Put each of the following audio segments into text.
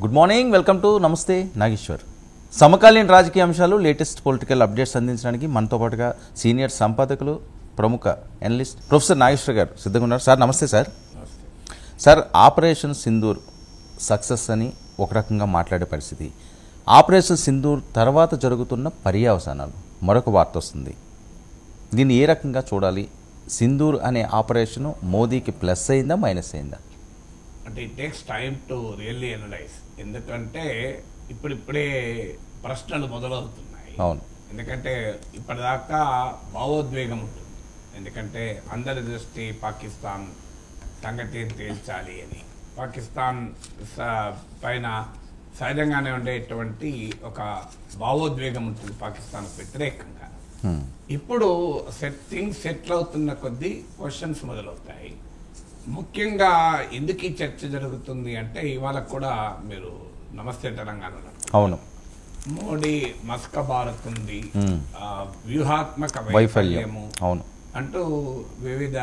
Good morning, welcome to నమస్తే నాగేశ్వర్. సమకాలీన రాజకీయ అంశాలు, లేటెస్ట్ పొలిటికల్ అప్డేట్స్ అందించడానికి మనతో పాటుగా సీనియర్ సంపాదకులు, ప్రముఖ ఎనలిస్ట్ ప్రొఫెసర్ నాగేశ్వర్ గారు సిద్ధంగా ఉన్నారు. సార్ నమస్తే. సార్ ఆపరేషన్ సింధూర్ సక్సెస్ అని ఒక రకంగా మాట్లాడే పరిస్థితి, ఆపరేషన్ సింధూర్ తర్వాత జరుగుతున్న పర్యవసానాలు మరొక వార్త వస్తుంది. దీన్ని ఏ రకంగా చూడాలి? సింధూర్ అనే ఆపరేషను మోదీకి ప్లస్ అయిందా, మైనస్ అయిందా? అంటే it takes time to really analyse. ఎందుకంటే ఇప్పుడిప్పుడే ప్రశ్నలు మొదలవుతున్నాయి. అవును, ఎందుకంటే ఇప్పటిదాకా భావోద్వేగం ఉంటుంది. ఎందుకంటే అందరి దృష్టి పాకిస్తాన్ సంగతి తేల్చాలి అని, పాకిస్తాన్ పైన సహజంగానే ఉండేటువంటి ఒక భావోద్వేగం ఉంటుంది పాకిస్తాన్ వ్యతిరేకంగా. ఇప్పుడు థింగ్స్ సెటిల్ అవుతున్న కొద్దీ క్వశ్చన్స్ మొదలవుతాయి. ముఖ్యంగా ఎందుకు ఈ చర్చ జరుగుతుంది అంటే, ఇవాళ కూడా మీరు నమస్తే తెలంగాణలో అవును, మోడీ మస్క భారత్ ఉంది, వ్యూహాత్మక వైఫల్యము అవును అంటూ వివిధ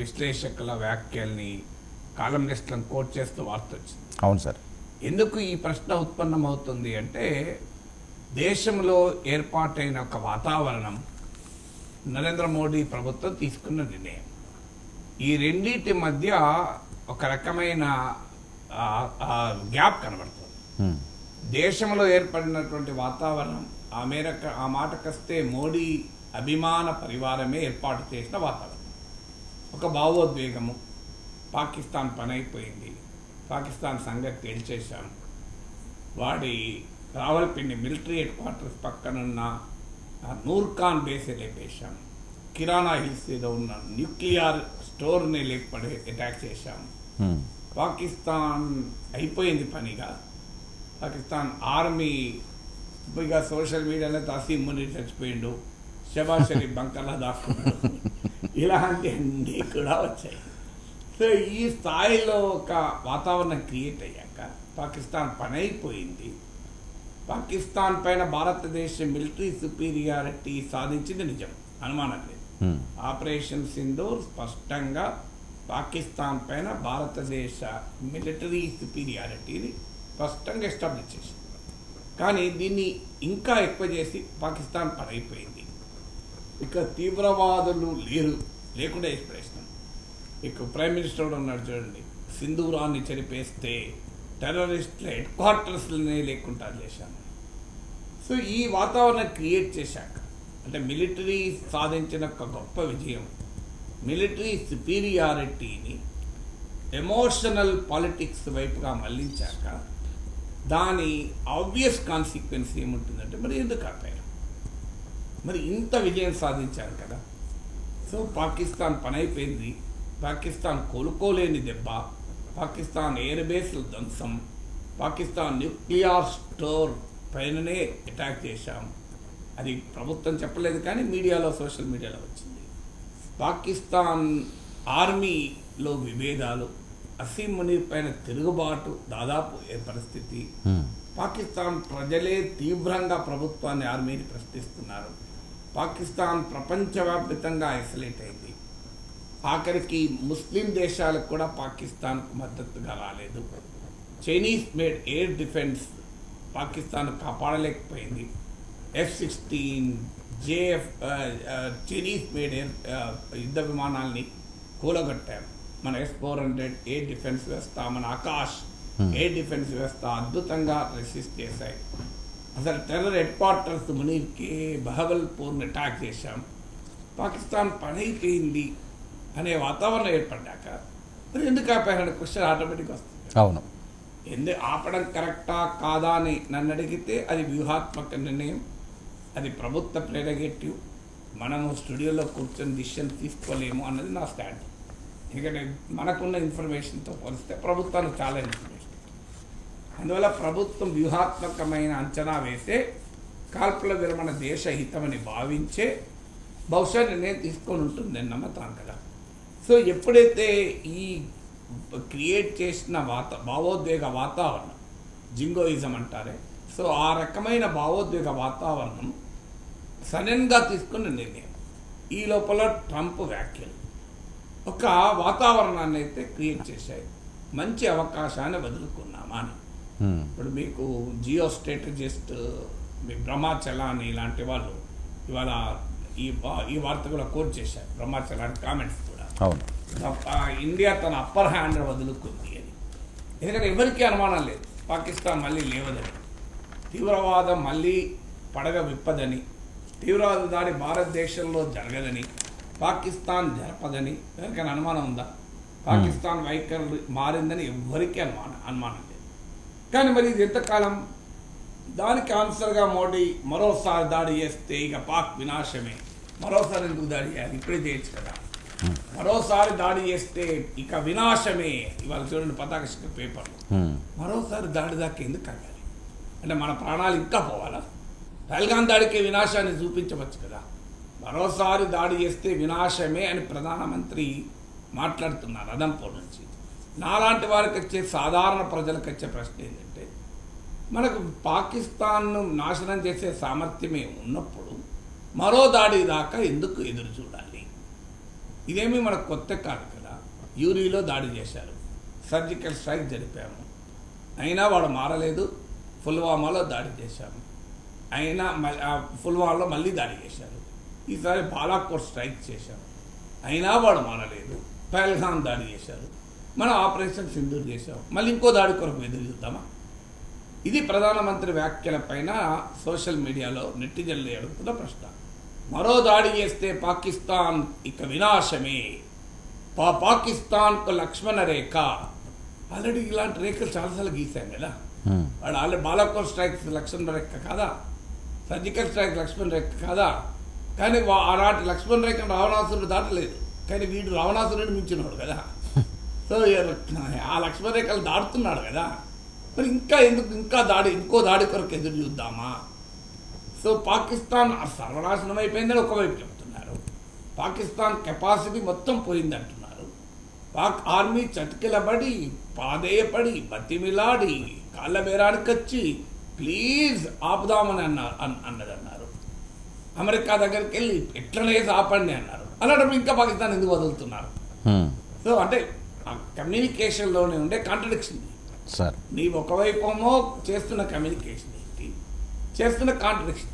విశ్లేషకుల వ్యాఖ్యల్ని, కాలమిస్టులను కోట్ చేస్తూ వార్త వచ్చింది. అవును సార్. ఎందుకు ఈ ప్రశ్న ఉత్పన్నమవుతుంది అంటే, దేశంలో ఏర్పాటైన ఒక వాతావరణం, నరేంద్ర మోడీ ప్రభుత్వం తీసుకున్న నిర్ణయం, ఈ రెండింటి మధ్య ఒక రకమైన గ్యాప్ కనబడుతుంది. దేశంలో ఏర్పడినటువంటి వాతావరణం ఆ మాటకొస్తే మోడీ అభిమాన పరివారమే ఏర్పాటు చేసిన వాతావరణం. ఒక భావోద్వేగము, పాకిస్తాన్ పని అయిపోయింది, పాకిస్తాన్ సంగతి తేల్చేశాం, వాడి రావల్పిండి మిలిటరీ హెడ్ క్వార్టర్స్ పక్కనున్న నూర్ఖాన్ బేస్ లేపేశాం, కిరాణా హిల్స్ ఏదో ఉన్న న్యూక్లియర్ స్టోర్ని లేపడి అటాక్ చేశాం. పాకిస్తాన్ అయిపోయింది పనిగా. పాకిస్తాన్ ఆర్మీ ఇక సోషల్ మీడియాలో తసీం మునీర్ చచ్చిపోయిండు, షబాజ్ షరీఫ్ బంకర్లా దాక్కున్నాడు, ఇలాంటి అన్నీ కూడా వచ్చాయి. సో ఈ స్థాయిలో ఒక వాతావరణం క్రియేట్ అయ్యాక పాకిస్తాన్ పని అయిపోయింది. పాకిస్తాన్ పైన భారతదేశం మిలిటరీ సుపీరియారిటీ సాధించింది నిజం, అనుమానం లేదు. ఆపరేషన్ సింధూర్ స్పష్టంగా పాకిస్తాన్ పైన భారతదేశ మిలిటరీ సుపీరియారిటీని స్పష్టంగా ఎస్టాబ్లిష్ చేసింది. కానీ దీన్ని ఇంకా ఎక్కువ చేసి పాకిస్తాన్ పనైపోయింది, ఇక తీవ్రవాదులు లేకుండా చేసి ప్రశ్న. ఇక ప్రైమ్ మినిస్టర్ కూడా ఉన్నాడు చూడండి, సింధూరాన్ని చెరిపేస్తే టెర్రరిస్టుల హెడ్ క్వార్టర్స్లనే లేకుండా చేశాను. సో ఈ వాతావరణం క్రియేట్ చేశాక, అంటే మిలిటరీ సాధించిన ఒక గొప్ప విజయం, మిలిటరీ సుపీరియారిటీని ఎమోషనల్ పాలిటిక్స్ వైపుగా మళ్లించాక దాని ఆబ్వియస్ కాన్సిక్వెన్స్ ఏముంటుందంటే, మరి ఎందుకు ఆపారు? మరి ఇంత విజయం సాధించారు కదా. సో పాకిస్తాన్ పని అయిపోయింది, పాకిస్తాన్ కోలుకోలేని దెబ్బ, పాకిస్తాన్ ఎయిర్ బేస్ల ధ్వంసం, పాకిస్తాన్ న్యూక్లియర్ స్టోర్ పైననే అటాక్ చేశాం. అది ప్రభుత్వం చెప్పలేదు కానీ మీడియాలో, సోషల్ మీడియాలో వచ్చింది. పాకిస్తాన్ ఆర్మీలో విభేదాలు, అసీం మునీర్ పైన తిరుగుబాటు దాదాపు ఏ పరిస్థితి, పాకిస్తాన్ ప్రజలే తీవ్రంగా ప్రభుత్వాన్ని, ఆర్మీని ప్రశ్నిస్తున్నారు. పాకిస్తాన్ ప్రపంచవ్యాప్తంగా ఐసోలేట్ అయింది. ఆఖరికి ముస్లిం దేశాలకు కూడా పాకిస్తాన్కు మద్దతుగా రాలేదు. Chinese made air defence Pakistan కాపాడలేకపోయింది. F-16 JF చైనీస్ మేడ్ యుద్ధ విమానాల్ని కూలగొట్టారు. మన S-400 ఎయిర్ డిఫెన్స్ వ్యవస్థ, మన ఆకాష్ ఎయిర్ డిఫెన్స్ వ్యవస్థ అద్భుతంగా రెసిస్ట్ చేశాయి. అసలు టెర్రర్ హెడ్ క్వార్టర్స్ మునీర్కి, బహవల్పూర్ని అటాక్ చేశాం. పాకిస్తాన్ పని అయిపోయింది అనే వాతావరణం ఏర్పడ్డాక మరి ఎందుకు ఆపారనే క్వశ్చన్ ఆటోమేటిక్గా వస్తుంది. అవును, ఎందుకు ఆపడం కరెక్టా కాదా అని నన్ను అడిగితే అది వ్యూహాత్మక నిర్ణయం, అది ప్రభుత్వ ప్రెరగేటివ్. మనము స్టూడియోలో కూర్చొని డిసిషన్ తీసుకోలేము అన్నది నా స్టాండ్. ఎందుకంటే మనకున్న ఇన్ఫర్మేషన్తో పోలిస్తే ప్రభుత్వానికి చాలా ఇన్ఫర్మేషన్, అందువల్ల ప్రభుత్వం వ్యూహాత్మకమైన అంచనా వేసే, కాల్పుల విరమణ దేశ హితమని భావించే బహుశా నిర్ణయం తీసుకొని ఉంటుంది అని నమ్మతాను కదా. సో ఎప్పుడైతే ఈ క్రియేట్ చేసిన భావోద్వేగ వాతావరణం, జింగోయిజం అంటారే, సో ఆ రకమైన భావోద్వేగ వాతావరణం సడన్గా తీసుకున్న నిర్ణయం, ఈ లోపల ట్రంప్ వ్యాఖ్యలు ఒక వాతావరణాన్ని అయితే క్రియేట్ చేశాయి. మంచి అవకాశాన్ని వదులుకున్నామా అని. ఇప్పుడు మీకు జియో స్ట్రాటజిస్ట్ మీ బ్రహ్మచలాని ఇలాంటి వాళ్ళు ఇవాళ ఈ వార్త కూడా కోట్ చేశారు. బ్రహ్మచలాని కామెంట్స్ కూడా ఇండియా తన అప్పర్ హ్యాండ్ వదులుకుంది అని. ఎందుకంటే ఎవరికీ అనుమానం లేదు పాకిస్తాన్ మళ్ళీ లేవదని, తీవ్రవాదం మళ్ళీ పడగ విప్పదని, తీవ్రవాద దాడి భారతదేశంలో జరగదని, పాకిస్తాన్ జరపదని ఎవరికైనా అనుమానం ఉందా? పాకిస్తాన్ వైఖరి మారిందని ఎవరికీ అనుమానం లేదు. కానీ మరి ఇది ఎంతకాలం? దానికి ఆన్సర్గా మోడీ మరోసారి దాడి చేస్తే ఇక పాక్ వినాశమే. మరోసారి ఎందుకు దాడి చేయాలి? ఇప్పుడే చేయొచ్చు కదా. మరోసారి దాడి చేస్తే ఇక వినాశమే. ఇవాళ చూడండి పతాక పేపర్లు. మరోసారి దాడి దాకా ఎందుకు ఆగాలి? అంటే మన ప్రాణాలు ఇంకా పోవాలా? పహల్గాం దాడికి వినాశాన్ని చూపించవచ్చు కదా. మరోసారి దాడి చేస్తే వినాశమే అని ప్రధానమంత్రి మాట్లాడుతున్నారు అదంపూర్ నుంచి. నాలాంటి వారికి వచ్చే సాధారణ ప్రజలకు వచ్చే ప్రశ్న ఏంటంటే, మనకు పాకిస్తాన్ను నాశనం చేసే సామర్థ్యమే ఉన్నప్పుడు మరో దాడి దాకా ఎందుకు ఎదురు చూడాలి? ఇదేమీ మనకు కొత్త కాదు కదా. యూరిలో దాడి చేశారు, సర్జికల్ స్ట్రైక్ జరిపాము, అయినా వాడు మారలేదు. పుల్వామాలో దాడి చేశాము, అయినా పుల్వామాలో మళ్ళీ దాడి చేశారు. ఈసారి బాలాకోట్ స్ట్రైక్ చేశాము, అయినా వాడు మారలేదు. పహల్గాం దాడి చేశారు, మనం ఆపరేషన్ సింధూర్ చేశాం, మళ్ళీ ఇంకో దాడి కొరకు ఎదురు చూద్దామా? ఇది ప్రధానమంత్రి వ్యాఖ్యల పైన సోషల్ మీడియాలో నెటిజన్లు అడుగుతున్న ప్రశ్న. మరో దాడి చేస్తే పాకిస్తాన్ ఇక వినాశమే. పాకిస్తాన్కు లక్ష్మణ రేఖ. ఆల్రెడీ ఇలాంటి రేఖలు చాలాసార్లు గీసాం కదా. వాడు ఆల్రెడీ బాలాకోట్ స్ట్రైక్ లక్ష్మణ రేఖ కాదా? సర్జికల్ స్ట్రైక్ లక్ష్మణ రేఖ కాదా? కానీ ఆనాటి లక్ష్మణ రేఖను రావణాసురుడు దాటలేదు, కానీ వీడు రావణాసురుడిని మించినాడు కదా. సో ఆ లక్ష్మణ రేఖలు దాటుతున్నాడు కదా. మరి ఇంకా ఎందుకు ఇంకో దాడి కొరకు ఎదురు చూద్దామా? సో పాకిస్తాన్ సర్వనాశనం అయిపోయిందని ఒకవైపు చెప్తున్నారు, పాకిస్తాన్ కెపాసిటీ మొత్తం పోయింది అంటున్నారు. పాక్ ఆర్మీ చతికిలబడి పాదేయపడి బతిమిలాడి కాళ్ళ బేరానికి వచ్చి ప్లీజ్ ఆపుదామని అన్నదన్నారు. అమెరికా దగ్గరికి వెళ్ళి ఎట్లనేసి ఆపండి అన్నారు. అలాంటప్పుడు ఇంకా పాకిస్తాన్ ఎందుకు వదులుతున్నారు? సో అంటే కమ్యూనికేషన్లోనే ఉండే కాంట్రడిక్షన్. నీవు ఒకవైపేమో చేస్తున్న కమ్యూనికేషన్ ఏంటి, చేస్తున్న కాంట్రడిక్షన్.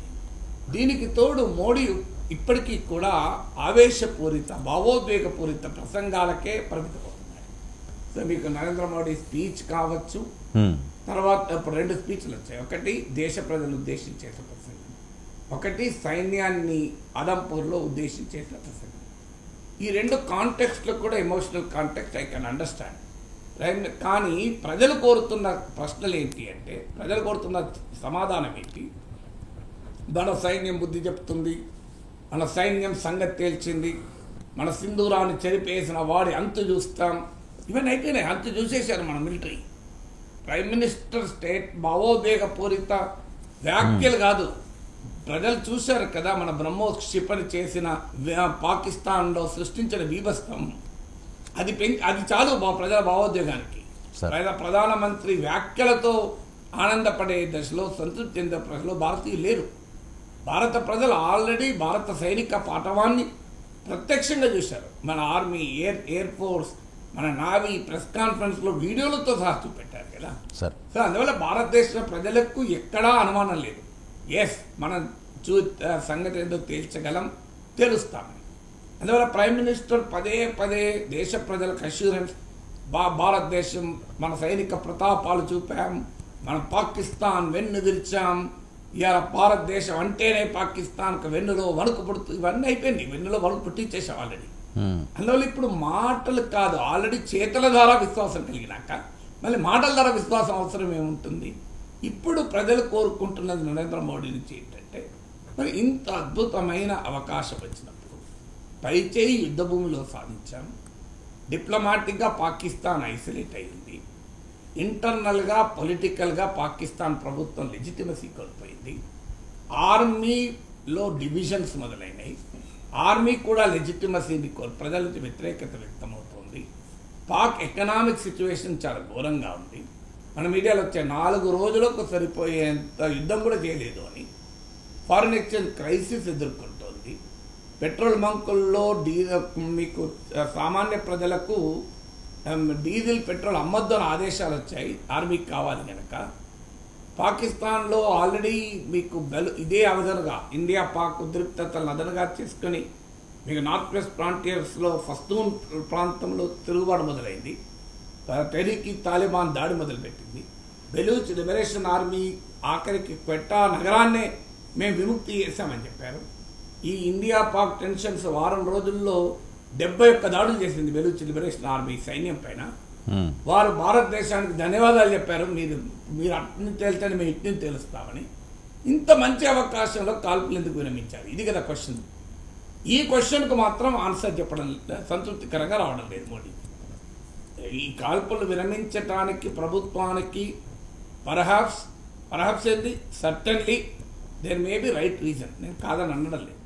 దీనికి తోడు మోడీ ఇప్పటికీ కూడా ఆవేశపూరిత భావోద్వేగపూరిత ప్రసంగాలకే పరిమితమవుతున్నాయి. సో మీకు నరేంద్ర మోడీ స్పీచ్ కావచ్చు, తర్వాత ఇప్పుడు 2 స్పీచ్లు వచ్చాయి. ఒకటి దేశ ప్రజలను ఉద్దేశించే ప్రసంగం, ఒకటి సైన్యాన్ని అదంపూర్లో ఉద్దేశించేసిన ప్రసంగం. ఈ 2 కాంటెక్స్ట్లో కూడా emotional context I can understand. కానీ ప్రజలు కోరుతున్న ప్రశ్నలు ఏంటి అంటే, ప్రజలు కోరుతున్న సమాధానం ఏంటి? మన సైన్యం బుద్ధి చెప్తుంది, మన సైన్యం సంగతి తేల్చింది, మన సింధూరాన్ని చెరిపేసిన వాడి అంతు చూస్తాం. ఇవన్నీ అయిపోయినాయి, అంతు చూసేశారు మన మిలిటరీ. ప్రైమ్ మినిస్టర్ స్టేట్ భావోద్వేగపూరిత వ్యాఖ్యలు కాదు, ప్రజలు చూశారు కదా మన బ్రహ్మోస్ క్షిపణి చేసిన పాకిస్తాన్లో సృష్టించిన బీభత్సం. అది చాలు ప్రజల భావోద్వేగానికి. ప్రధానమంత్రి వ్యాఖ్యలతో ఆనందపడే దశలో, సంతృప్తి చెందే ప్రజలు భారతీయులు లేరు. భారత ప్రజలు ఆల్రెడీ భారత సైనిక పాఠవాన్ని ప్రత్యక్షంగా చూశారు. మన ఆర్మీ, ఎయిర్ ఫోర్స్, మన నావీ ప్రెస్ కాన్ఫరెన్స్లో వీడియోలతో సహా చూపెట్టారు కదా. సో అందువల్ల భారతదేశ ప్రజలకు ఎక్కడా అనుమానం లేదు. ఎస్, మనం సంగతి ఏదో తేల్చగలం, తెలుస్తామని. అందువల్ల ప్రైమ్ మినిస్టర్ పదే పదే దేశ ప్రజలకు అష్యూరెన్స్, భారతదేశం మన సైనిక ప్రతాపాలు చూపాం, మనం పాకిస్తాన్ వెన్ను విరిచాం, ఇవాళ భారతదేశం అంటేనే పాకిస్తాన్కి వెన్నులో వణుకు పుడుతుంది. ఇవన్నీ అయిపోయింది, వెన్నులో వణుకు పుట్టించేసాం ఆల్రెడీ. అందువల్ల ఇప్పుడు మాటలు కాదు, ఆల్రెడీ చేతల ద్వారా విశ్వాసం కలిగినాక మళ్ళీ మాటల ద్వారా విశ్వాసం అవసరం ఏముంటుంది? ఇప్పుడు ప్రజలు కోరుకుంటున్నది నరేంద్ర మోడీ నుంచి ఏంటంటే, మరి ఇంత అద్భుతమైన అవకాశం వచ్చినప్పుడు పైచేయి యుద్ధ భూమిలో సాధించాం, డిప్లొమాటిక్గా పాకిస్తాన్ ఐసోలేట్ అయింది, ఇంటర్నల్గా పొలిటికల్గా పాకిస్తాన్ ప్రభుత్వం లెజిటిమసీ కోల్పోయింది, ఆర్మీలో డివిజన్స్ మొదలైనవి, ఆర్మీ కూడా లెజిటిమసీని ప్రజల నుంచి వ్యతిరేకత వ్యక్తమవుతోంది, పాక్ ఎకనామిక్ సిచ్యువేషన్ చాలా ఘోరంగా ఉంది. మన మీడియాలో వచ్చే 4 రోజులకు సరిపోయేంత యుద్ధం కూడా చేయలేదు అని, ఫారిన్ ఎక్స్చేంజ్ క్రైసిస్ ఎదుర్కొంటోంది, పెట్రోల్ బంకుల్లో మీకు సామాన్య ప్రజలకు డీజిల్ పెట్రోల్ అమ్మొద్దు అని ఆదేశాలు వచ్చాయి ఆర్మీకి కావాలి కనుక. పాకిస్తాన్లో ఆల్రెడీ మీకు ఇదే అదనుగా ఇండియా పాక్ ఉద్రిక్తతలను అదనుగా చేసుకొని మీకు నార్త్ వెస్ట్ ఫ్రాంటియర్స్లో ఫస్తూన్ ప్రాంతంలో తిరుగుబాటు మొదలైంది. టెహ్రీక్ తాలిబాన్ దాడి మొదలుపెట్టింది. బెలూచ్ లిబరేషన్ ఆర్మీ ఆఖరికి క్వెట్టా నగరాన్నే మేము విముక్తి చేశామని చెప్పారు. ఈ ఇండియా పాక్ టెన్షన్స్ వారం రోజుల్లో 71 దాడులు చేసింది బెలూచ్ లిబరేషన్ ఆర్మీ సైన్యం పైన. వారు భారతదేశానికి ధన్యవాదాలు చెప్పారు, మీరు అట్ని తేల్తేనే మేము ఇట్ని తేలుస్తామని. ఇంత మంచి అవకాశంలో కాల్పులు ఎందుకు విరమించారు? ఇది కదా క్వశ్చన్. ఈ క్వశ్చన్కు మాత్రం ఆన్సర్ చెప్పడం సంతృప్తికరంగా రావడం లేదు మోడీ. ఈ కాల్పులు విరమించటానికి ప్రభుత్వానికి పర్హాప్స్ ఏంది, certainly there may be right reason, నేను కాదని అనడం లేదు.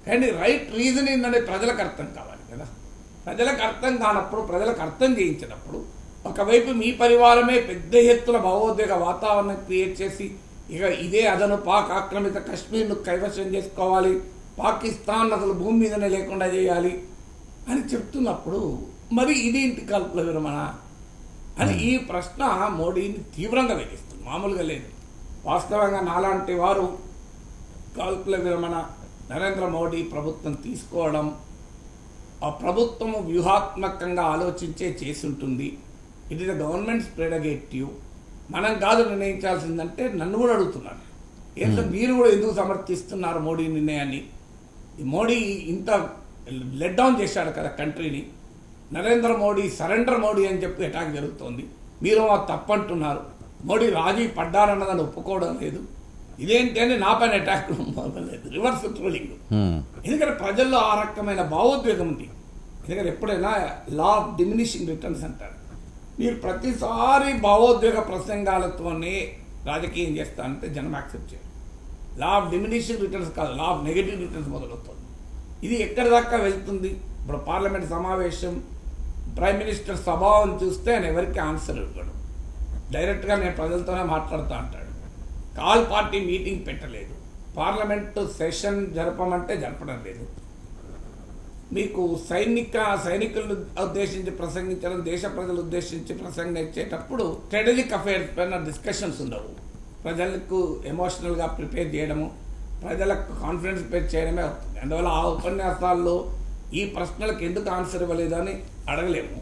కానీ రైట్ రీజన్ ఏంటంటే ప్రజలకు అర్థం కావాలి కదా. ప్రజలకు అర్థం కానప్పుడు, ప్రజలకు అర్థం చేయించినప్పుడు ఒకవైపు మీ పరివారమే పెద్ద ఎత్తున భావోద్వేగ వాతావరణం క్రియేట్ చేసి ఇక ఇదే అదను పాక్ ఆక్రమిత కశ్మీర్ను కైవశం చేసుకోవాలి, పాకిస్తాన్ అసలు భూమి మీదనే లేకుండా చేయాలి అని చెప్తున్నప్పుడు మరి ఇదేంటి కాల్పుల విరమణ అని ఈ ప్రశ్న మోడీని తీవ్రంగా వేధిస్తుంది. మామూలుగా లేదు. వాస్తవంగా నాలాంటి వారు కాల్పుల విరమణ నరేంద్ర మోడీ ప్రభుత్వం తీసుకోవడం, ఆ ప్రభుత్వము వ్యూహాత్మకంగా ఆలోచించే చేసి ఉంటుంది. It is the governments prerogative, మనం కాదు నిర్ణయించాల్సిందంటే నన్ను కూడా అడుగుతున్నారు, ఏంటో మీరు కూడా ఎందుకు సమర్థిస్తున్నారు మోడీ నిర్ణయాన్ని? మోడీ ఇంత లెట్ డౌన్ చేశాడు కదా కంట్రీని. నరేంద్ర మోడీ సరెండర్ మోడీ అని చెప్పి అటాక్ జరుగుతోంది, మీరు తప్పంటున్నారు. మోడీ రాజీ పడ్డారన్నదాన్ని ఒప్పుకోవడం లేదు. ఇదేంటి అని నా పైన అటాక్ లేదు, రివర్స్ ట్రోలింగ్. ఎందుకంటే ప్రజల్లో ఆ రకమైన భావోద్వేగం ఉంది. ఎందుకంటే ఎప్పుడైనా లా ఆఫ్ డిమినిషింగ్ రిటర్న్స్ అంటారు. మీరు ప్రతిసారి భావోద్వేగ ప్రసంగాలతోనే రాజకీయం చేస్తానంటే జనం యాక్సెప్ట్ చేయరు. లా ఆఫ్ డిమినిషింగ్ రిటర్న్స్ కాదు, లా ఆఫ్ నెగటివ్ రిటర్న్స్ మొదలవుతుంది. ఇది ఎక్కడి దాకా వెళ్తుంది? ఇప్పుడు పార్లమెంట్ సమావేశం, ప్రైమ్ మినిస్టర్ స్వభావం చూస్తే ఆయన ఎవరికి ఆన్సర్ ఇవ్వడు. డైరెక్ట్గా నేను ప్రజలతోనే మాట్లాడుతూ అంటాడు. కాల్ పార్టీ మీటింగ్ పెట్టలేదు, పార్లమెంటు సెషన్ జరపమంటే జరపడం లేదు. మీకు సైనికులను ఉద్దేశించి ప్రసంగించడం, దేశ ప్రజలు ఉద్దేశించి ప్రసంగించేటప్పుడు స్ట్రాటజిక్ అఫైర్స్ పైన డిస్కషన్స్ ఉండవు. ప్రజలకు ఎమోషనల్గా ప్రిపేర్ చేయడము, ప్రజలకు కాన్ఫిడెన్స్ ప్రిపేర్ చేయడమే అవుతుంది. అందువల్ల ఆ ఉపన్యాసాల్లో ఈ ప్రశ్నలకు ఎందుకు ఆన్సర్ ఇవ్వలేదు అని అడగలేము.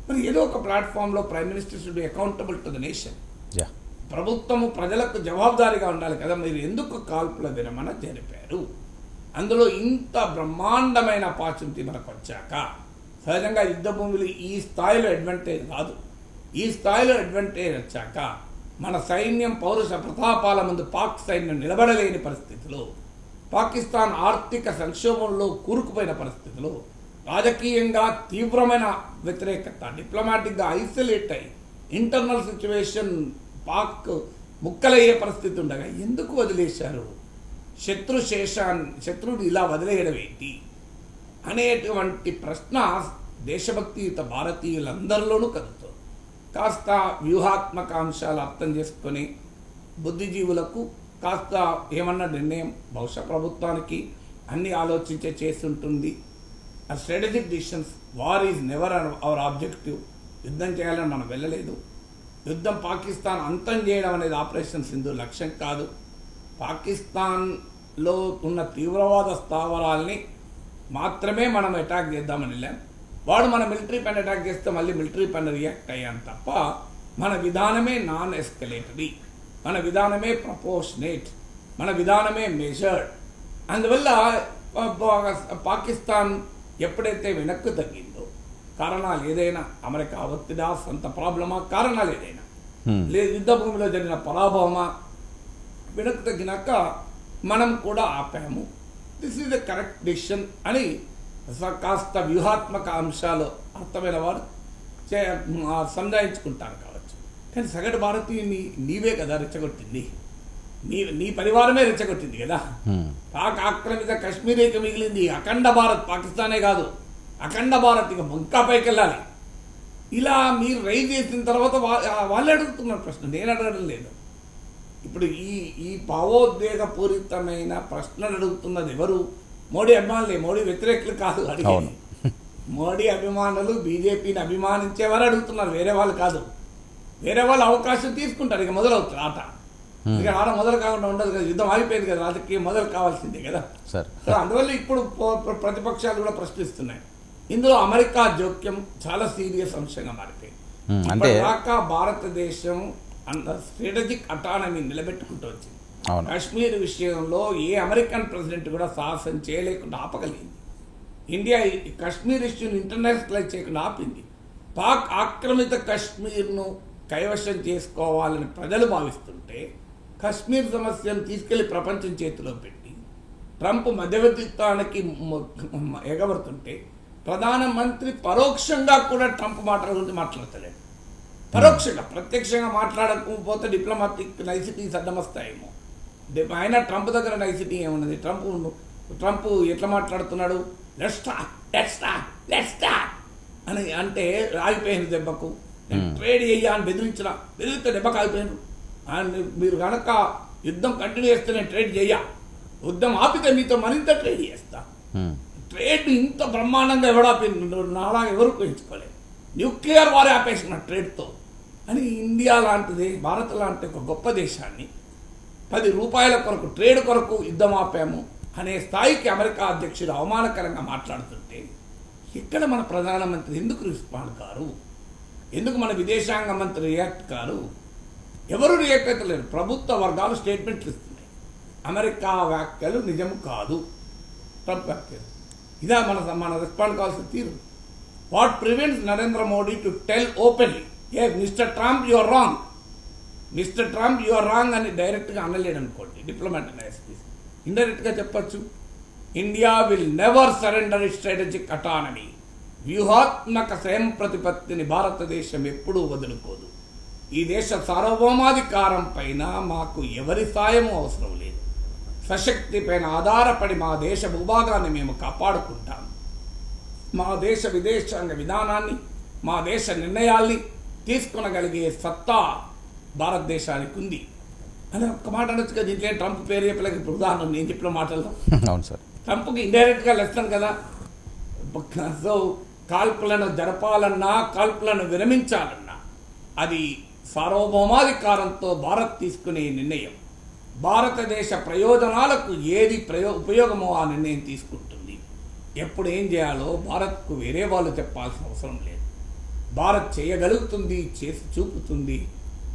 మరి ఏదో ఒక ప్లాట్ఫామ్లో prime minister should be accountable to the nation. ప్రభుత్వము ప్రజలకు జవాబుదారీగా ఉండాలి కదా. మీరు ఎందుకు కాల్పుల విరమణ జరిపారు? అందులో ఇంత బ్రహ్మాండమైన ఆపర్చునిటీ మనకు వచ్చాక సహజంగా యుద్ధ భూములు ఈ స్థాయిలో అడ్వాంటేజ్ కాదు. ఈ స్థాయిలో అడ్వాంటేజ్ వచ్చాక మన సైన్యం పౌరుష ప్రతాపాల ముందు పాక్ సైన్యం నిలబడలేని పరిస్థితిలో, పాకిస్తాన్ ఆర్థిక సంక్షోభంలో కూరుకుపోయిన పరిస్థితిలో, రాజకీయంగా తీవ్రమైన వ్యతిరేకత, డిప్లొమాటిక్గా ఐసోలేట్ అయి ఇంటర్నల్ సిచ్యువేషన్ పాక్ ముక్కలయ్యే పరిస్థితి ఉండగా ఎందుకు వదిలేశారు? శత్రువుని ఇలా వదిలేయడం ఏంటి అనేటువంటి ప్రశ్న దేశభక్తియుత భారతీయులందరిలోనూ కలుగుతుంది. కాస్త వ్యూహాత్మక అంశాలు అర్థం చేసుకొని బుద్ధిజీవులకు కాస్త ఏమన్నా నిర్ణయం బహుశా ప్రభుత్వానికి అన్ని ఆలోచించే చేసి ఉంటుంది. ఆ strategic decisions, war is never hour objective. యుద్ధం చేయాలని మనం వెళ్ళలేదు. యుద్ధం పాకిస్తాన్ అంతం చేయడం అనేది ఆపరేషన్ సింధు లక్ష్యం కాదు. పాకిస్తాన్లో ఉన్న తీవ్రవాద స్థావరాల్ని మాత్రమే మనం అటాక్ చేద్దామని వెళ్ళాం. వాడు మన మిలిటరీ పైన అటాక్ చేస్తే మళ్ళీ మిలిటరీ పైన రియాక్ట్ అయ్యాం తప్ప మన విధానమే నాన్ ఎస్కలేటరీ, మన విధానమే ప్రపోర్షనేట్, మన విధానమే మెజర్డ్. అందువల్ల పాకిస్తాన్ ఎప్పుడైతే వెనక్కు తగ్గిందో, కారణాలు ఏదైనా అమెరికా ఒత్తిడా, సొంత ప్రాబ్లమా, కారణాలు ఏదైనా లేదు, యుద్ధ భూమిలో జరిగిన పరాభవమా, వెనక్కు తగ్గినాక మనం కూడా ఆపాము. This is the correct decision అని కాస్త వ్యూహాత్మక అంశాలు అర్థమైన వారు సంజాయించుకుంటారు కావచ్చు. కానీ సగటు భారతీయుని నీవే కదా రెచ్చగొట్టింది, నీ పరివారమే రెచ్చగొట్టింది కదా. పాక్ ఆక్రమిత కశ్మీరీకి మిగిలింది అఖండ భారత్, పాకిస్తానే కాదు అఖండ భారత్. ఇక ఇంకా పైకి వెళ్ళాలి. ఇలా మీరు రైజ్ చేసిన తర్వాత వాళ్ళే అడుగుతున్నారు ప్రశ్న, నేను అడగడం లేదు. ఇప్పుడు ఈ భావోద్వేగపూరితమైన ప్రశ్నలు అడుగుతున్నది ఎవరు? మోడీ అభిమానులే, మోడీ వ్యతిరేకులు కాదు అడిగేది. మోడీ అభిమానులు బీజేపీని అభిమానించేవారు అడుగుతున్నారు, వేరే వాళ్ళు కాదు. వేరే వాళ్ళు అవకాశం తీసుకుంటారు, ఇక మొదలవుతుంది ఆట. ఇక ఆట మొదలు కాకుండా ఉండదు కదా, యుద్ధం ఆగిపోయింది కదా, రాజకీయం మొదలు కావాల్సిందే కదా. సార్ సో అందువల్ల ఇప్పుడు ప్రతిపక్షాలు కూడా ప్రశ్నిస్తున్నాయి. ఇందులో అమెరికా జోక్యం చాలా సీరియస్ అంశంగా మారిపోయింది. అంటే దాకా భారతదేశం స్ట్రాటజిక్ అటానమీ నిలబెట్టుకుంటూ వచ్చింది. కాశ్మీర్ విషయంలో ఏ అమెరికన్ ప్రెసిడెంట్ కూడా సాహసం చేయలేకుండా ఆపగలిగింది. ఇండియా కాశ్మీర్ ఇష్యూని ఇంటర్నేషనలైజ్ చేయకుండా ఆపింది. పాక్ ఆక్రమిత కాశ్మీర్ను కైవశం చేసుకోవాలని ప్రజలు భావిస్తుంటే కాశ్మీర్ సమస్యను తీసుకెళ్లి ప్రపంచం చేతిలో పెట్టి ట్రంప్ మధ్యవర్తిత్వానికి ఎగబడుతుంటే ప్రధానమంత్రి పరోక్షంగా కూడా ట్రంప్ మాటల గురించి మాట్లాడతలేడు. పరోక్షంగా, ప్రత్యక్షంగా మాట్లాడకపోతే డిప్లొమాటిక్ నైసిటీస్ అడ్డమస్తాయేమో. ఆయన ట్రంప్ దగ్గర నైసిటీ ఏమున్నది? ట్రంప్ ఎట్లా మాట్లాడుతున్నాడు? లెట్స్ స్టార్ట్ అని అంటే ఆగిపోయింది దెబ్బకు. ట్రేడ్ చెయ్యా అని బెదిరిస్తే దెబ్బకు ఆగిపోయినారు. మీరు కనుక యుద్ధం కంటిన్యూ చేస్తే నేను ట్రేడ్ చెయ్యా, యుద్ధం ఆపితే మీతో మరింత ట్రేడ్ చేస్తా. ట్రేడ్ ఇంత బ్రహ్మాండంగా ఎవడాపింది? నాలా ఎవరు పెంచుకోలేదు. న్యూక్లియర్ వారే ఆపేసిన ట్రేడ్తో అని. ఇండియా లాంటిది, భారత్ లాంటి ఒక గొప్ప దేశాన్ని 10 రూపాయల కొరకు ట్రేడ్ కొరకు యుద్ధం ఆపాము అనే స్థాయికి అమెరికా అధ్యక్షుడు అవమానకరంగా మాట్లాడుతుంటే ఇక్కడ మన ప్రధానమంత్రి ఎందుకు రెస్పాండ్ కారు? ఎందుకు మన విదేశాంగ మంత్రి రియాక్ట్ కారు? ఎవరు రియాక్ట్ అయితే లేరు. ప్రభుత్వ వర్గాలు స్టేట్మెంట్లు ఇస్తున్నాయి. అమెరికా వ్యాఖ్యలు నిజం కాదు, ట్రంప్ వ్యాఖ్యలు. ఇదా మన రెస్పాండ్ కావాల్సిన తీరు. What prevents Narendra Modi to tell openly, a mister Trump you are wrong, mister Trump you are wrong అని డైరెక్ట్గా అనలేడు అనుకోండి, డిప్లొమాట్ నైసిటీస్. ఇండైరెక్ట్గా చెప్పచ్చు, India will never surrender it strategic autonomy. వ్యూహాత్మక స్వయం ప్రతిపత్తిని భారతదేశం ఎప్పుడూ వదులుకోదు. ఈ దేశ సార్వభౌమాధికారం పైన మాకు ఎవరి సాయము అవసరం లేదు. సశక్తి పైన ఆధారపడి మా దేశ భూభాగాన్ని మేము కాపాడుకుంటాం. మా దేశ విదేశాంగ విధానాన్ని, మా దేశ నిర్ణయాల్ని తీసుకొనగలిగే సత్తా భారతదేశానికి ఉంది అని ఒక్క మాట అనొచ్చు కదా. దీంట్లో ట్రంప్ పేరు చెప్పలేక ఇప్పుడు ఉదాహరణ నేను చెప్పిన మాటల్లో. అవును సార్, ట్రంప్కి ఇండైరెక్ట్గా లెసన్ కదా. సో కాల్పులను జరపాలన్నా, కాల్పులను విరమించాలన్నా అది సార్వభౌమాధికారంతో భారత్ తీసుకునే నిర్ణయం. భారతదేశ ప్రయోజనాలకు ఏది ఉపయోగమో ఆ నిర్ణయం తీసుకుంటుంది. ఎప్పుడు ఏం చేయాలో భారత్కు వేరే వాళ్ళు చెప్పాల్సిన అవసరం లేదు. భారత్ చేయగలుగుతుంది, చేసి చూపుతుంది.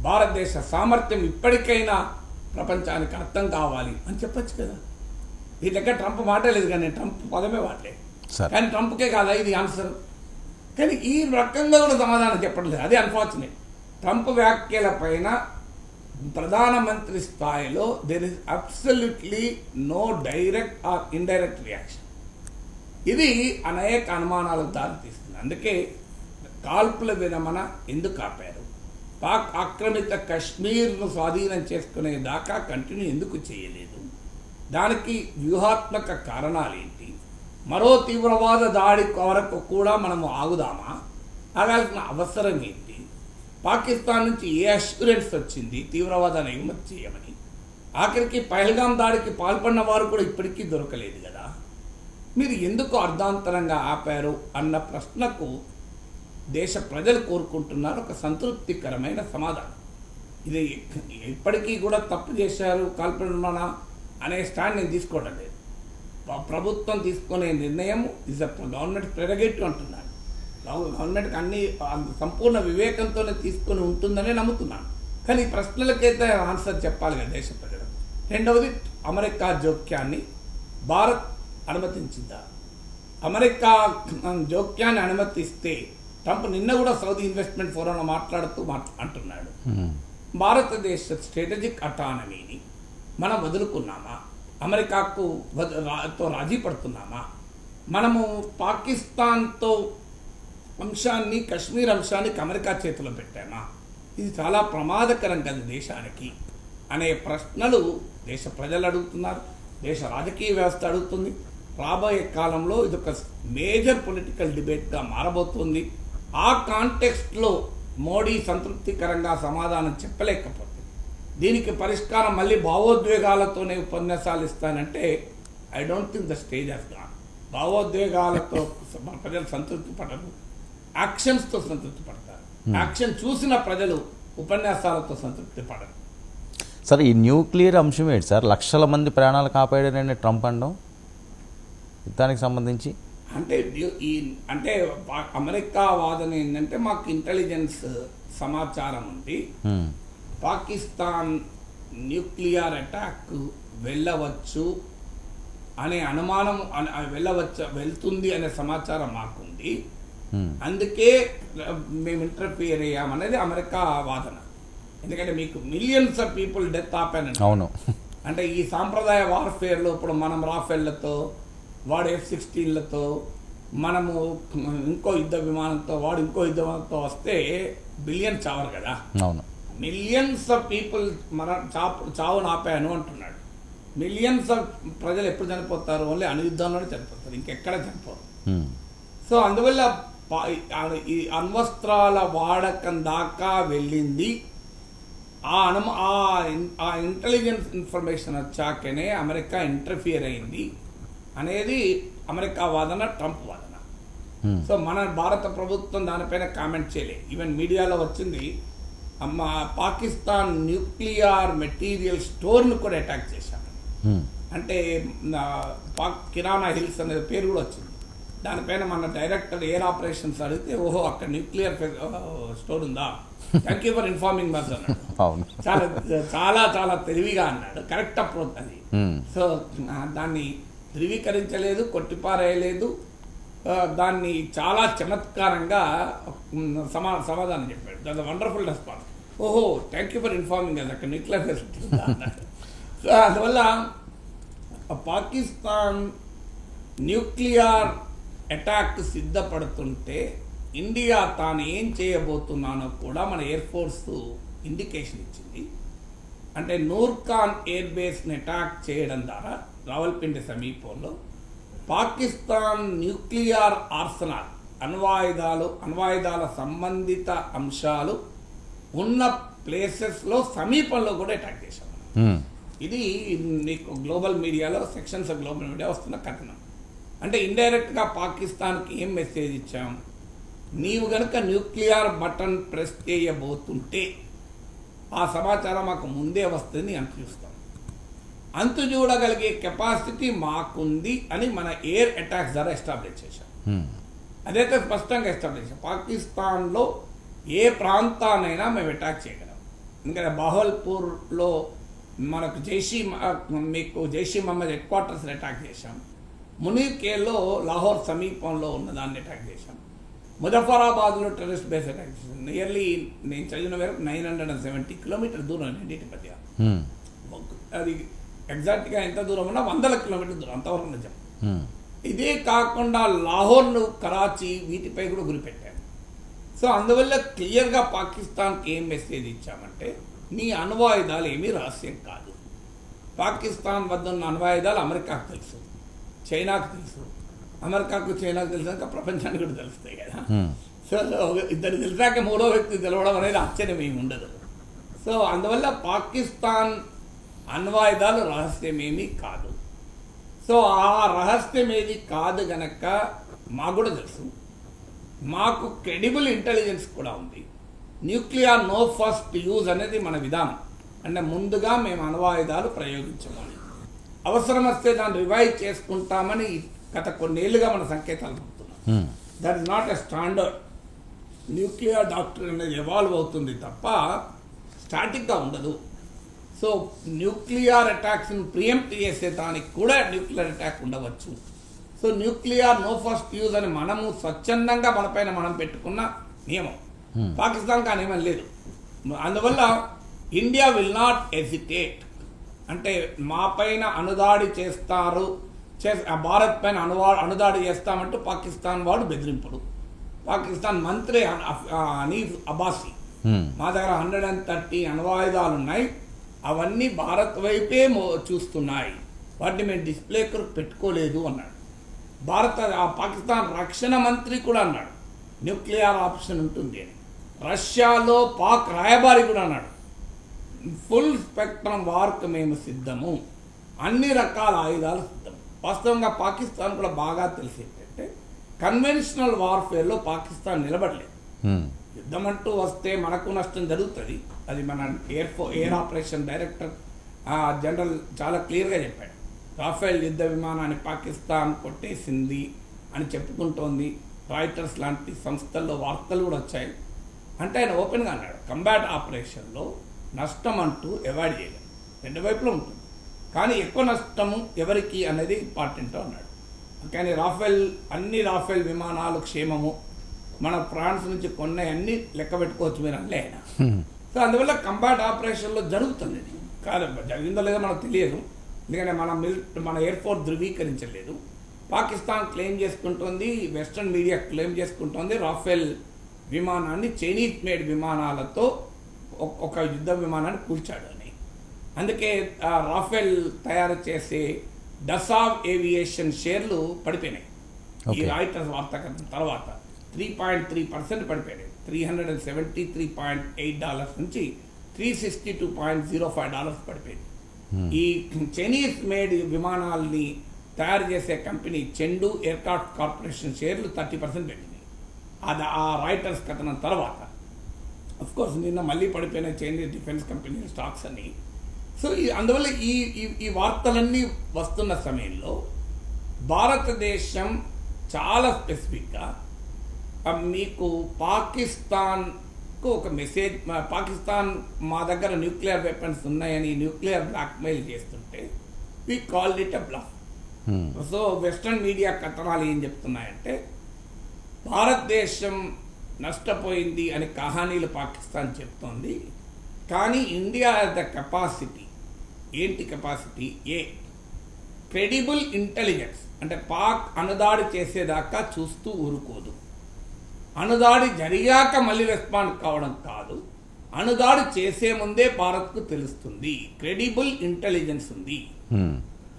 భారతదేశ సామర్థ్యం ఇప్పటికైనా ప్రపంచానికి అర్థం కావాలి అని చెప్పచ్చు కదా. ఈ దగ్గర ట్రంప్ మాటలేదు, కానీ ట్రంప్ పదమే వాడలేదు. కానీ ట్రంప్కే కాదా ఇది ఆన్సర్. కానీ ఈ రకంగా కూడా సమాధానం చెప్పడం లేదు. అదే అన్ఫార్చునేట్. ట్రంప్ వ్యాఖ్యల పైన ప్రధానమంత్రి స్థాయిలో there is absolutely no direct or indirect reaction. ఇది అనేక అనుమానాలకు దారితీస్తుంది. అందుకే కాల్పుల విరమణ ఎందుకు ఆపారు? పాక్ ఆక్రమిత కశ్మీర్ను స్వాధీనం చేసుకునే దాకా కంటిన్యూ ఎందుకు చేయలేదు? దానికి వ్యూహాత్మక కారణాలేంటి? మరో తీవ్రవాద దాడి వరకు కూడా మనము ఆగుదామా? ఆగాల్సిన అవసరం ఏంటి? పాకిస్తాన్ నుంచి ఏ అష్యూరెన్స్ వచ్చింది తీవ్రవాదాన్ని ఎగుమతి చేయమని? ఆఖరికి పహల్గాం దాడికి పాల్పడిన వారు కూడా ఇప్పటికీ దొరకలేదు కదా. మీరు ఎందుకు అర్ధాంతరంగా ఆపారు అన్న ప్రశ్నకు దేశ ప్రజలు కోరుకుంటున్నారు ఒక సంతృప్తికరమైన సమాధానం. ఇది ఇప్పటికీ కూడా తప్పు చేశారు, కాల్పడున్నానా అనే స్టాండ్ నేను తీసుకోవడం లేదు. ప్రభుత్వం తీసుకునే నిర్ణయం ఇస్ అ గవర్నమెంట్ ప్రెరగేటివ్ అంటున్నాను. గవర్నమెంట్కి అన్ని సంపూర్ణ వివేకంతోనే తీసుకొని ఉంటుందనే నమ్ముతున్నాను. కానీ ఈ ప్రశ్నలకైతే ఆన్సర్ చెప్పాలి కదా దేశ ప్రజలు. రెండవది, అమెరికా జోక్యాన్ని భారత్ అనుమతించిందా? అమెరికా జోక్యాన్ని అనుమతిస్తే ట్రంప్ నిన్న కూడా సౌదీ ఇన్వెస్ట్మెంట్ ఫోరంలో మాట్లాడుతూ అంటున్నాడు, భారతదేశ స్ట్రాటజిక్ అటానమీని మనం వదులుకున్నామా? అమెరికాకు రాజీ పడుతున్నామా? మనము పాకిస్తాన్తో అంశాన్ని, కశ్మీర్ అంశాన్ని అమెరికా చేతిలో పెట్టామా? ఇది చాలా ప్రమాదకరం కదా దేశానికి అనే ప్రశ్నలు దేశ ప్రజలు అడుగుతున్నారు, దేశ రాజకీయ వ్యవస్థ అడుగుతుంది. రాబోయే కాలంలో ఇదొక మేజర్ పొలిటికల్ డిబేట్గా మారబోతుంది. ఆ కాంటెక్స్ట్లో మోడీ సంతృప్తికరంగా సమాధానం చెప్పలేకపోతే దీనికి పరిష్కారం మళ్ళీ భావోద్వేగాలతోనే ఉపన్యాసాలు ఇస్తానంటే I don't think the stage has gone. భావోద్వేగాలతో ప్రజలు సంతృప్తి పడరు, యాక్షన్స్తో సంతృప్తి పడతారు. యాక్షన్ చూసిన ప్రజలు ఉపన్యాసాలతో సంతృప్తి పడరు. సార్ ఈ న్యూక్లియర్ అంశం ఏంటి సార్? లక్షల మంది ప్రాణాలు కాపాడారని ట్రంప్ అనడం దానికి సంబంధించి అంటే అమెరికా వాదన ఏంటంటే మాకు ఇంటెలిజెన్స్ సమాచారం ఉంది, పాకిస్తాన్ న్యూక్లియర్ అటాక్ వెళ్ళవచ్చు అనే అనుమానం వెళ్తుంది అనే సమాచారం మాకుంది, అందుకే మేము ఇంటర్ఫియర్ అయ్యామనేది అమెరికా వాదన. ఎందుకంటే మీకు మిలియన్స్ ఆఫ్ పీపుల్ డెత్ ఆపానండి. అవును, అంటే ఈ సాంప్రదాయ వార్ఫేర్లో ఇప్పుడు మనం రాఫెళ్లతో, వాడు F-16లతో, మనము ఇంకో యుద్ధ విమానంతో, వాడు ఇంకో యుద్ధ విమానంతో వస్తే బిలియన్ చావరు కదా. అవును, మిలియన్స్ ఆఫ్ పీపుల్ చావును ఆపాను అంటున్నాడు. మిలియన్స్ ఆఫ్ ప్రజలు ఎప్పుడు చనిపోతారు? ఓన్లీ అణుయుద్ధంలోనే చనిపోతారు, ఇంకెక్కడ చనిపోరు. సో అందువల్ల ఈ అణ్వస్త్రాల వాడకం దాకా వెళ్ళింది. ఆ ఇంటెలిజెన్స్ ఇన్ఫర్మేషన్ వచ్చాకనే అమెరికా ఇంటర్ఫియర్ అయింది అనేది అమెరికా వాదన, ట్రంప్ వాదన. సో మన భారత ప్రభుత్వం దానిపైన కామెంట్ చేయలేదు. ఈవెన్ మీడియాలో వచ్చింది, పాకిస్తాన్ న్యూక్లియర్ మెటీరియల్ స్టోర్ను కూడా అటాక్ చేశారు. అంటే కిరాణా హిల్స్ అనే పేరు కూడా వచ్చింది. దానిపైన మన డైరెక్టర్ ఎయిర్ ఆపరేషన్స్ అడిగితే, ఓహో అక్కడ న్యూక్లియర్ స్టోర్ ఉందా, thank you for informing bus అన్నాడు. చాలా చాలా చాలా తెలివిగా అన్నాడు, కరెక్ట్ అప్రోచ్ అది. సో దాన్ని ధృవీకరించలేదు, కొట్టిపారేయలేదు, దాన్ని చాలా చమత్కారంగా సమాధానం చెప్పాడు. దాని వండర్ఫుల్ రెస్పాన్స్. ఓహో థ్యాంక్ యూ ఫర్ ఇన్ఫార్మింగ్ అది అక్కడ న్యూక్లియర్ ఫెసిలిటీ ఉందా అన్నాడు. సో అందువల్ల పాకిస్తాన్ న్యూక్లియర్ అటాక్ సిద్ధపడుతుంటే ఇండియా తాను ఏం చేయబోతున్నానో కూడా మన ఎయిర్ ఫోర్స్ ఇండికేషన్ ఇచ్చింది. అంటే నూర్ఖాన్ ఎయిర్ బేస్ని అటాక్ చేయడం ద్వారా రావల్పిండి సమీపంలో పాకిస్తాన్ న్యూక్లియర్ ఆర్సనల్ అణ్వాయుధాల సంబంధిత అంశాలు ఉన్న ప్లేసెస్లో సమీపంలో కూడా అటాక్ చేశాం. ఇది నీకు గ్లోబల్ మీడియాలో, సెక్షన్స్ ఆఫ్ గ్లోబల్ మీడియా వస్తున్న కథనం. అంటే ఇండైరెక్ట్గా పాకిస్తాన్కి ఏం మెసేజ్ ఇచ్చాం, నీవు గనక న్యూక్లియర్ బటన్ ప్రెస్ చేయబోతుంటే ఆ సమాచారం మాకు ముందే వస్తుంది అంత చూస్తాం, అంతు చూడగలిగే కెపాసిటీ మాకుంది అని మన ఎయిర్ అటాక్స్ ద్వారా ఎస్టాబ్లిష్ చేశాం. అదైతే స్పష్టంగా ఎస్టాబ్లిష్ చేశాం. పాకిస్తాన్లో ఏ ప్రాంతానైనా మేము అటాక్ చేయగలం. ఎందుకంటే బహవల్పూర్లో మనకు Jaish Mohammed headquarters attack చేశాం. మునీర్కేలో లాహోర్ సమీపంలో ఉన్న దాన్ని అటాక్ చేశాం. ముజఫరాబాద్లో టెర్రరిస్ట్ బేస్ అటాక్ చేశాం. నియర్లీ నేను చదివిన వరకు 970 కిలోమీటర్ దూరం రెండింటి మధ్య. అది ఎగ్జాక్ట్గా ఎంత దూరం ఉన్నా 100 కిలోమీటర్ దూరం, అంతవరకు నిజం. ఇదే కాకుండా లాహోర్ను, కరాచీ వీటిపై కూడా గురిపెట్టాను. సో అందువల్ల క్లియర్గా పాకిస్తాన్కి ఏం మెసేజ్ ఇచ్చామంటే, నీ అణ్వాయుధాలు ఏమీ రహస్యం కాదు. పాకిస్తాన్ వద్ద ఉన్న అణ్వాయుధాలు అమెరికాకు తెలుసు, చైనాకు తెలుసు. అమెరికాకు చైనాకు తెలిసాక ప్రపంచానికి కూడా తెలుస్తాయి కదా. సో ఇద్దరు తెలిసాక మూడో వ్యక్తి తెలవడం అనేది ఆశ్చర్యం ఏమి ఉండదు. సో అందువల్ల పాకిస్తాన్ అణ్వాయుధాలు రహస్యమేమీ కాదు. సో ఆ రహస్యం ఏది కాదు గనక మాకు కూడా తెలుసు, మాకు క్రెడిబుల్ ఇంటెలిజెన్స్ కూడా ఉంది. న్యూక్లియర్ నో ఫస్ట్ యూజ్ అనేది మన విధానం. అంటే ముందుగా మేము అణ్వాయుధాలు ప్రయోగించమని, అవసరం వస్తే దాన్ని రివైవ్ చేసుకుంటామని గత కొన్నేళ్లుగా మన సంకేతాలు పంపుతున్నాం. That is not a standard. Nuclear doctor అనేది ఎవాల్వ్ అవుతుంది తప్ప స్టాటిక్గా ఉండదు. సో న్యూక్లియర్ అటాక్స్ని ప్రియంప్ట్ చేసే దానికి కూడా న్యూక్లియర్ అటాక్ ఉండవచ్చు. So nuclear no first use అని మనము స్వచ్ఛందంగా మనపైన మనం పెట్టుకున్న నియమం. పాకిస్తాన్కి ఆ నియమం లేదు. అందువల్ల ఇండియా విల్ నాట్ హెసిటేట్. అంటే మా పైన అణుదాడి చేస్తారు, భారత్ పైన అణుదాడి చేస్తామంటూ పాకిస్తాన్ వాడు బెదిరింపుడు. పాకిస్తాన్ మంత్రి హనీఫ్ అబ్బాసీ, మా దగ్గర 130 అణ్వాయుధాలు ఉన్నాయి, అవన్నీ భారత్ వైపే చూస్తున్నాయి, వాటిని మేము డిస్ప్లేకు పెట్టుకోలేదు అన్నాడు. పాకిస్తాన్ రక్షణ మంత్రి కూడా అన్నాడు న్యూక్లియర్ ఆప్షన్ ఉంటుంది అని. రష్యాలో పాక్ రాయబారి కూడా అన్నాడు ఫుల్ స్పెక్ట్రమ్ వార్కు మేము సిద్ధము, అన్ని రకాల ఆయుధాలు సిద్ధము. వాస్తవంగా పాకిస్తాన్ కూడా బాగా తెలిసి ఏంటంటే కన్వెన్షనల్ వార్ఫేర్లో పాకిస్తాన్ నిలబడలేదు. యుద్ధం అంటూ వస్తే మనకు నష్టం జరుగుతుంది. అది మన ఎయిర్ ఆపరేషన్ డైరెక్టర్ జనరల్ చాలా క్లియర్గా చెప్పాడు. రాఫెల్ యుద్ధ విమానాన్ని పాకిస్తాన్ కొట్టేసింది అని చెప్పుకుంటోంది. రాయిటర్స్ లాంటి సంస్థల్లో వార్తలు కూడా వచ్చాయి. అంటే ఆయన ఓపెన్గా అన్నాడు, కంబాట్ ఆపరేషన్లో నష్టం అంటూ అవాయిడ్ చేయలేదు, రెండు వైపులో ఉంటుంది, కానీ ఎక్కువ నష్టము ఎవరికి అనేది ఇంపార్టెంట్ అన్నాడు. కానీ అన్ని రాఫెల్ విమానాలు క్షేమము, మన ఫ్రాన్స్ నుంచి కొన్న అన్ని లెక్క పెట్టుకోవచ్చు మీరు అనలే ఆయన. సో అందువల్ల కంబాట్ ఆపరేషన్లో జరుగుతుంది. కాదు జరిగిందో లేదో మనకు తెలియదు, ఎందుకంటే మన ఎయిర్ ఫోర్స్ ధృవీకరించలేదు. పాకిస్తాన్ క్లెయిమ్ చేసుకుంటోంది, వెస్ట్రన్ మీడియా క్లెయిమ్ చేసుకుంటోంది రాఫెల్ విమానాన్ని చైనీస్ మేడ్ విమానాలతో ఒక యుద్ధ విమానాన్ని కూల్చాడు అని. అందుకే రాఫెల్ తయారు చేసే డసావ్ ఏవియేషన్ షేర్లు పడిపోయినాయి. ఈ రాయిటర్స్ వార్త తర్వాత 3.3% పడిపోయినాయి. $373.8 నుంచి $362.05 పడిపోయింది. ఈ చైనీస్ మేడ్ విమానాల్ని తయారు చేసే కంపెనీ చెండు ఎయిర్క్రాఫ్ట్ కార్పొరేషన్ షేర్లు 30% పెట్టింది. అది ఆ రాయిటర్స్ కథనం తర్వాత. కోర్స్ నిన్న మళ్ళీ పడిపోయిన చైనీస్ డిఫెన్స్ కంపెనీ స్టాక్స్ అని. సో అందువల్ల ఈ వార్తలన్నీ వస్తున్న సమయంలో భారతదేశం చాలా స్పెసిఫిక్గా మీకు పాకిస్తాన్కు ఒక మెసేజ్, పాకిస్తాన్ మా దగ్గర న్యూక్లియర్ వెపన్స్ ఉన్నాయని న్యూక్లియర్ బ్లాక్మెయిల్ చేస్తుంటే we called it a bluff. So western media కథనాలు ఏం చెప్తున్నాయంటే భారతదేశం నష్టపోయింది అని కహానీలు పాకిస్తాన్ చెప్తోంది, కానీ ఇండియా హ్యాస్ ద కెపాసిటీ. ఏంటి కెపాసిటీ? క్రెడిబుల్ ఇంటెలిజెన్స్, అంటే పాక్ అనుదాడి చేసేదాకా చూస్తూ ఊరుకోదు. అనుదాడి జరిగాక మళ్ళీ రెస్పాండ్ కావడం కాదు, అనుదాడి చేసే ముందే భారత్కు తెలుస్తుంది. క్రెడిబుల్ ఇంటెలిజెన్స్ ఉంది.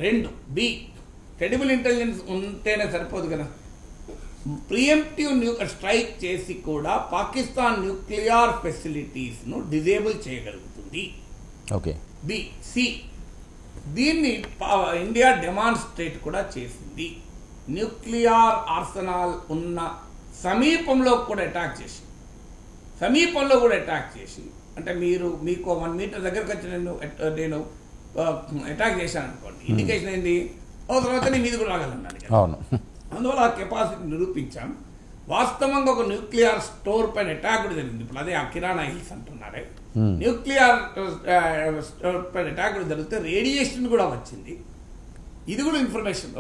2 క్రెడిబుల్ ఇంటెలిజెన్స్ ఉంటేనే సరిపోదు కదా, ప్రియంప్టివ్ స్ట్రైక్ చేసి కూడా పాకిస్తాన్ న్యూక్లియర్ ఫెసిలిటీస్ను డిజేబుల్ చేయగలుగుతుంది. ఓకే. దీన్ని ఇండియా డెమాన్స్ట్రేట్ కూడా చేసింది. న్యూక్లియర్ ఆర్సెనాల్ ఉన్న సమీపంలో కూడా అటాక్ చేసి అంటే మీకు 1 మీటర్ దగ్గరకు వచ్చి నేను అటాక్ చేశాను అనుకోండి, ఇండికేషన్ ఏంది? తర్వాత నేను మీది కూడా రాగలన్నాడు. అందువల్ల ఆ కెపాసిటీ నిరూపించాం. వాస్తవంగా ఒక న్యూక్లియర్ స్టోర్ పైన అటాక్ కూడా జరిగింది. ఇప్పుడు అదే కిరాణా హిల్స్ అంటున్నారే, న్యూక్లియర్ స్టోర్ పైన అటాక్ కూడా జరిగితే రేడియేషన్ కూడా వచ్చింది. ఇది కూడా ఇన్ఫర్మేషన్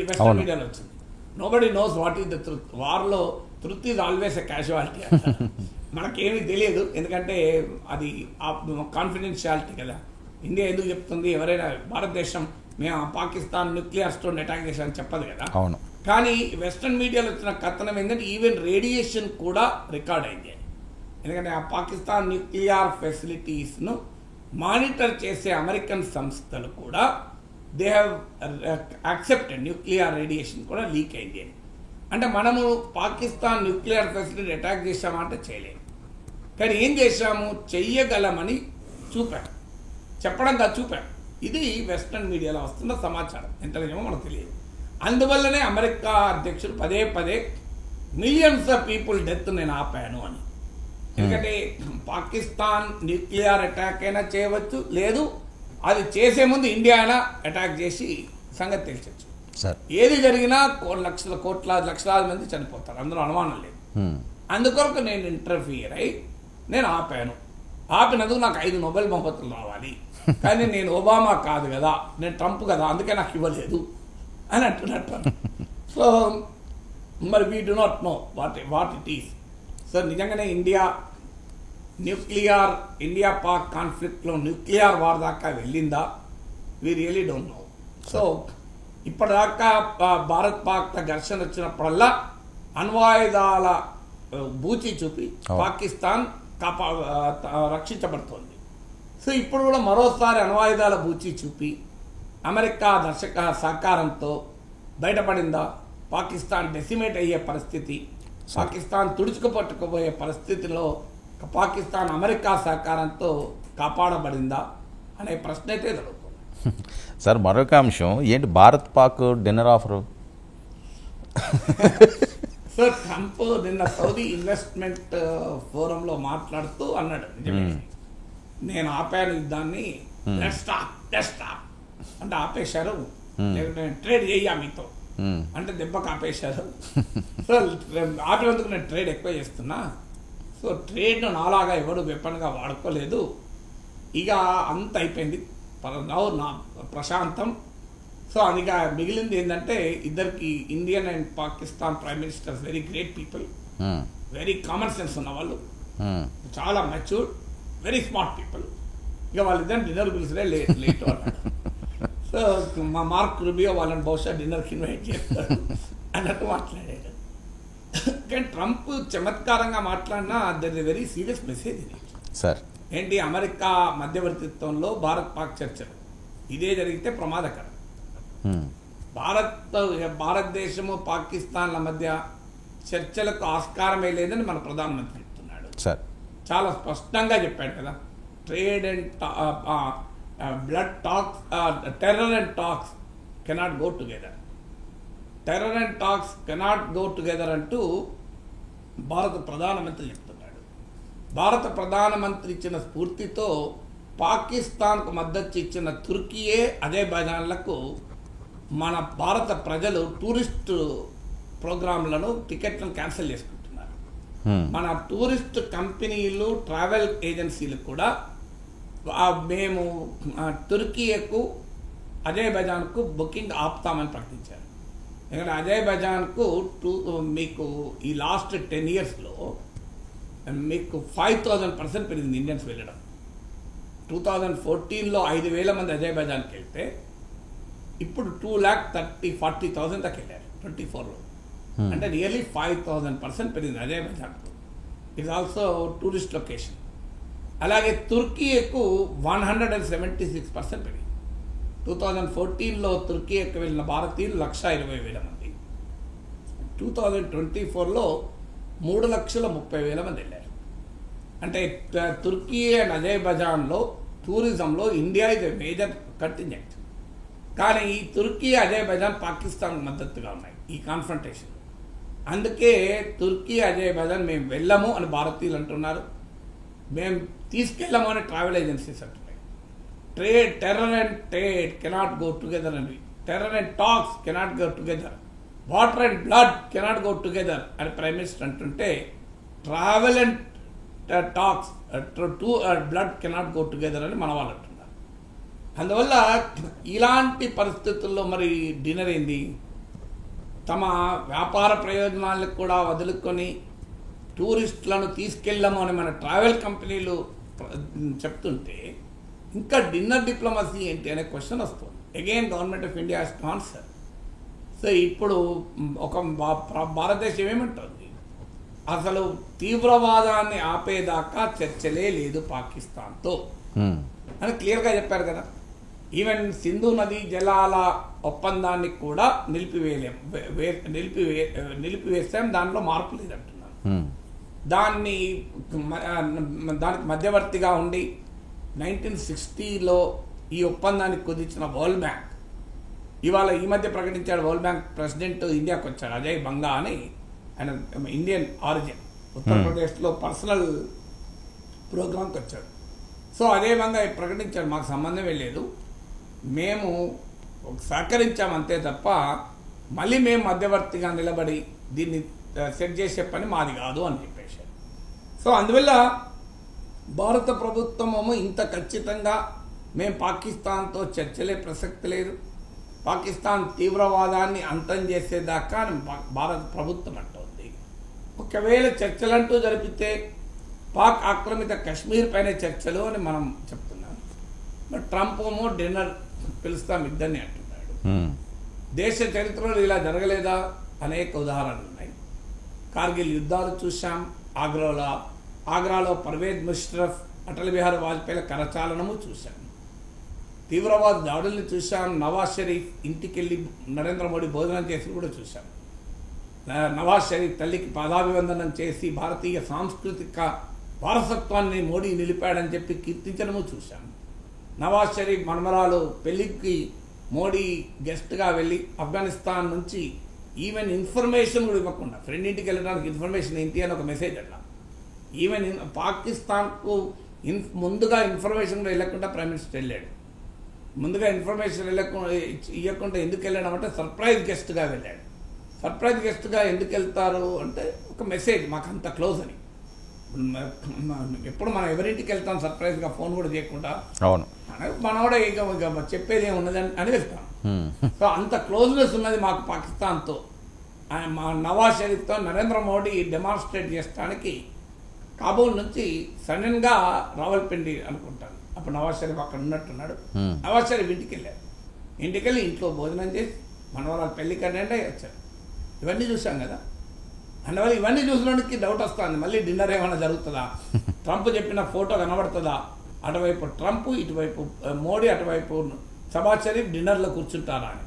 వెస్టర్న్ మీడియాలో వచ్చింది. Nobody knows what is the truth. వార్లో truth is always a casualty. మనకేమీ తెలియదు, ఎందుకంటే అది కాన్ఫిడెన్షియాలిటీ కదా. ఇండియా ఎందుకు చెప్తుంది? ఎవరైనా భారతదేశం మేము పాకిస్తాన్ న్యూక్లియర్ స్టోర్ అటాక్ చేశామని చెప్పదు కదా. అవును. కానీ వెస్ట్రన్ మీడియాలో వచ్చిన కథనం ఏంటంటే ఈవెన్ రేడియేషన్ కూడా రికార్డ్ అయింది. ఎందుకంటే ఆ పాకిస్తాన్ న్యూక్లియర్ ఫెసిలిటీస్ను మానిటర్ చేసే అమెరికన్ సంస్థలు కూడా they have accepted nuclear radiation కూడా లీక్ అయింది అని. అంటే మనము పాకిస్తాన్ న్యూక్లియర్ ఫెసిలిటీ అటాక్ చేశామంటే చేయలేము, కానీ ఏం చేశాము? చెయ్యగలమని చెప్పడంగా చూపాం. ఇది వెస్ట్రన్ మీడియాలో వస్తున్న సమాచారం. ఎంత నిజమో మనకు తెలియదు. అందువల్లనే అమెరికా అధ్యక్షుడు పదే మిలియన్స్ ఆఫ్ పీపుల్ డెత్ నేను ఆపాను అని. ఎందుకంటే పాకిస్తాన్ న్యూక్లియర్ అటాక్ అయినా చేయవచ్చు, లేదు అది చేసే ముందు ఇండియా అయినా అటాక్ చేసి సంగతి తెలిసొచ్చు. ఏది జరిగినా లక్షలాది మంది చనిపోతారు, అందులో అనుమానం లేదు. అందుకొరకు నేను ఇంటర్ఫియర్ అయి నేను ఆపినందుకు నాకు 5 నోబెల్ బహుమతులు రావాలి, కానీ నేను ఒబామా కాదు కదా, నేను ట్రంప్ కదా, అందుకే నాకు ఇవ్వలేదు అని అంటున్నట్టు. సో మరి we do not know what it is. So నిజంగానే ఇండియా పాక్ కాన్ఫ్లిక్ట్లో న్యూక్లియర్ వార్ దాకా వెళ్ళిందా? We really don't know. So ఇప్పటిదాకా భారత్ పాక్ ఘర్షణ వచ్చినప్పుడల్లా అణ్వాయుధాల బూచి చూపి పాకిస్తాన్ రక్షించబడుతోంది. సో ఇప్పుడు కూడా మరోసారి అణ్వాయుధాల బూచి చూపి అమెరికా సహకారంతో బయటపడిందా? పాకిస్తాన్ డెసిమేట్ అయ్యే పరిస్థితి, పాకిస్తాన్ తుడుచుకుపట్టుకుపోయే పరిస్థితిలో పాకిస్తాన్ అమెరికా సహకారంతో కాపాడబడిందా అనే ప్రశ్న అయితే జరుగుతుంది. సార్ మరొక అంశం ఏంటి Bharat Pak dinner offer? So Trump నిన్న సౌదీ ఇన్వెస్ట్మెంట్ ఫోరంలో మాట్లాడుతూ అన్నాడు, నిజమే నేను ఆపాను యుద్ధాన్ని, స్టాప్ అంటే ఆపేశారు, నేను ట్రేడ్ చేయ మీతో అంటే దెబ్బకు ఆపేశారు. సో ఆపినందుకు నేను ట్రేడ్ ఎక్కువ చేస్తున్నా, సో ట్రేడ్ను నాలాగా ఎవరు వెపన్గా వాడుకోలేదు, ఇక అంత అయిపోయింది నా ప్రశాంతం. సో అదిగా మిగిలింది ఏంటంటే ఇద్దరికి Indian and Pakistan prime ministers very great people, very common sense ఉన్న వాళ్ళు, చాలా మెచ్యూర్డ్, వెరీ స్మార్ట్ పీపుల్. ఇక వాళ్ళిద్దరు డిన్నర్ పిలిచినే లేట్ అన్నాడు. సో మా మార్క్ రుబియో వాళ్ళని బహుశా డిన్నర్కి ఇన్వైట్ చేస్తాడు అన్నట్టు మాట్లాడాడు. కానీ ట్రంప్ చమత్కారంగా మాట్లాడినా there is very serious message ఇది సార్. ఏంటి, అమెరికా మధ్యవర్తిత్వంలో భారత్ పాక్ చర్చలు ఇదే జరిగితే ప్రమాదకరం. భారతదేశము పాకిస్తాన్ల మధ్య చర్చలకు ఆస్కారమే లేదని మన ప్రధానమంత్రి చెప్తున్నాడు. చాలా స్పష్టంగా చెప్పాడు కదా, trade and blood talks, terror and talks cannot go together, terror and talks cannot go together అంటూ భారత ప్రధానమంత్రి చెప్తున్నాడు. భారత ప్రధానమంత్రి ఇచ్చిన స్ఫూర్తితో పాకిస్తాన్కు మద్దతు ఇచ్చిన తుర్కీయే అజర్బైజాన్లకు మన భారత ప్రజలు టూరిస్ట్ ప్రోగ్రాంలను టికెట్లను క్యాన్సిల్ చేసుకుంటున్నారు. మన టూరిస్ట్ కంపెనీలు ట్రావెల్ ఏజెన్సీలు కూడా మేము తుర్కీయకు అజర్బైజాన్కు బుకింగ్ ఆపుతామని ప్రకటించారు. ఎందుకంటే అజర్బైజాన్కు మీకు ఈ లాస్ట్ 10 yearsలో మీకు 5,000% పెరిగింది ఇండియన్స్ వెళ్ళడం. 2014లో 5,000 మంది అజర్బైజాన్కి వెళ్తే ఇప్పుడు 2,40,000 దాకా వెళ్ళారు 24లో. అంటే నియర్లీ 5,000% పెరిగింది అజర్బైజాన్కు. It also tourist location. అలాగే తుర్కీకు 176% పెరిగింది. 2014లో తుర్కీకి వెళ్ళిన భారతీయులు 1,20,000 మంది, 2024లో 3,30,000 మంది వెళ్ళారు. అంటే తుర్కీ అండ్ అజర్బైజాన్లో టూరిజంలో ఇండియా ఇది మేజర్ కంటింజెంట్. కానీ ఈ తుర్కీ అజర్బైజాన్ పాకిస్తాన్ మద్దతుగా ఉన్నాయి ఈ కాన్ఫ్రంటేషన్. అందుకే తుర్కీ అజర్బైజాన్ మేము వెళ్ళము అని భారతీయులు అంటున్నారు, మేము తీసుకెళ్ళము అని ట్రావెల్ ఏజెన్సీస్ అంటున్నాయి. Terror and trade cannot go together అని, terror and talks cannot go together, water and blood cannot go together అని ప్రైమ్ మినిస్టర్ అంటుంటే, travel and talks blood cannot go together అని మన వాళ్ళు అంటున్నారు. అందువల్ల ఇలాంటి పరిస్థితుల్లో మరి డిన్నర్ ఏంది, తమ వ్యాపార ప్రయోజనాలకు కూడా వదులుకొని టూరిస్టులను తీసుకెళ్ళము అని మన ట్రావెల్ కంపెనీలు చెప్తుంటే ఇంకా డిన్నర్ డిప్లొమసీ ఏంటి అనే క్వశ్చన్ వస్తుంది. Again government of India has to answer. So ఇప్పుడు ఒక భారతదేశం ఏమంటుంది, అసలు తీవ్రవాదాన్ని ఆపేదాకా చర్చలే లేదు పాకిస్తాన్తో అని క్లియర్గా చెప్పారు కదా. ఈవెన్ సింధు నదీ జలాల ఒప్పందాన్ని కూడా నిలిపివేసాం, దానిలో మార్పు లేదంటున్నారు. దానికి మధ్యవర్తిగా ఉండి 1960లో ఈ ఒప్పందానికి కుదిర్చిన వరల్డ్ బ్యాంక్ ఇవాళ ఈ మధ్య ప్రకటించాడు. వరల్డ్ బ్యాంక్ ప్రెసిడెంట్ ఇండియాకి వచ్చాడు, అజయ్ బంగా అని, ఆయన ఇండియన్ ఆరిజిన్, ఉత్తరప్రదేశ్లో పర్సనల్ ప్రోగ్రాంకి వచ్చాడు. సో అదే బంగా ప్రకటించాడు, మాకు సంబంధమే లేదు, మేము సహకరించామంతే తప్ప మళ్ళీ మేము మధ్యవర్తిగా నిలబడి దీన్ని సెట్ చేసే పని మాది కాదు అని చెప్పేశారు. సో అందువల్ల భారత ప్రభుత్వము ఇంత ఖచ్చితంగా మేము పాకిస్తాన్తో చర్చలే ప్రసక్తి లేదు, పాకిస్తాన్ తీవ్రవాదాన్ని అంతం చేసేదాకా భారత ప్రభుత్వం అంటోంది. ఒకవేళ చర్చలంటూ జరిపితే పాక్ ఆక్రమిత కశ్మీర్ పైన చర్చలు అని మనం చెప్తున్నాం. బట్ ట్రంప్ ఏమో డిన్నర్ పిలుస్తాం ఇద్దరిని అంటున్నాడు. దేశ చరిత్రలో ఇలా జరగలేదా? అనేక ఉదాహరణలు ఉన్నాయి. కార్గిల్ యుద్ధాలు చూసాం, ఆగ్రాలో పర్వేజ్ ముషర్రఫ్, అటల్ బిహారీ వాజ్పేయిల కరచాలనము చూశాం, తీవ్రవాద దాడుల్ని చూశాం, నవాజ్ షరీఫ్ ఇంటికెళ్ళి నరేంద్ర మోడీ భోజనం చేసి కూడా చూశాం, నవాజ్ షరీఫ్ తల్లికి పాదాభివందనం చేసి భారతీయ సాంస్కృతిక వారసత్వాన్ని మోడీ నిలిపాడని చెప్పి కీర్తించడము చూశాం. నవాజ్ షరీఫ్ మనమరాలు పెళ్లికి మోడీ గెస్ట్గా వెళ్ళి ఆఫ్ఘనిస్తాన్ నుంచి ఈవెన్ ఇన్ఫర్మేషన్ కూడా ఇవ్వకుండా ఫ్రెండ్ ఇంటికి వెళ్ళడానికి ఇన్ఫర్మేషన్ ఏంటి అని ఒక మెసేజ్ అట్లా ఈవెన్ పాకిస్తాన్కు ముందుగా ఇన్ఫర్మేషన్ కూడా వెళ్ళకుండా ప్రైమ్ మినిస్టర్ వెళ్ళాడు. ముందుగా ఇన్ఫర్మేషన్ ఇవ్వకుండా ఎందుకు వెళ్ళాడంటే సర్ప్రైజ్ గెస్ట్గా వెళ్ళాడు. సర్ప్రైజ్ గెస్ట్గా ఎందుకు వెళ్తారు అంటే ఒక మెసేజ్ మాకు అంత క్లోజ్ అని. ఎప్పుడు మనం ఎవరింటికి వెళ్తాం సర్ప్రైజ్గా ఫోన్ కూడా చేయకుండా, అవును మనం కూడా ఇక చెప్పేది ఏమున్నది అని వెళ్తాం. సో అంత క్లోజ్నెస్ ఉన్నది మాకు పాకిస్తాన్తో. మా నవాజ్ షరీఫ్తో నరేంద్ర మోడీ డెమాన్స్ట్రేట్ చేయడానికి కాబూల్ నుంచి సడన్గా రావల్పిండి అనుకుంటాను. అప్పుడు నవాజ్ షరీఫ్ అక్కడ ఉన్నట్టున్నాడు. నవాజ్ షరీఫ్ ఇంటికి వెళ్ళారు. ఇంటికి వెళ్ళి ఇంట్లో భోజనం చేసి మనవరాలు పెళ్లికి అటెండ్ అయ్యి వచ్చారు. ఇవన్నీ చూసాం కదా. అందువల్ల ఇవన్నీ చూసినోడికి డౌట్ వస్తుంది, మళ్ళీ డిన్నర్ ఏమైనా జరుగుతుందా, ట్రంప్ చెప్పిన ఫోటో కనబడుతుందా, అటువైపు ట్రంప్ ఇటువైపు మోడీ అటువైపు నవాజ్ షరీఫ్ డిన్నర్లో కూర్చుంటారా అని.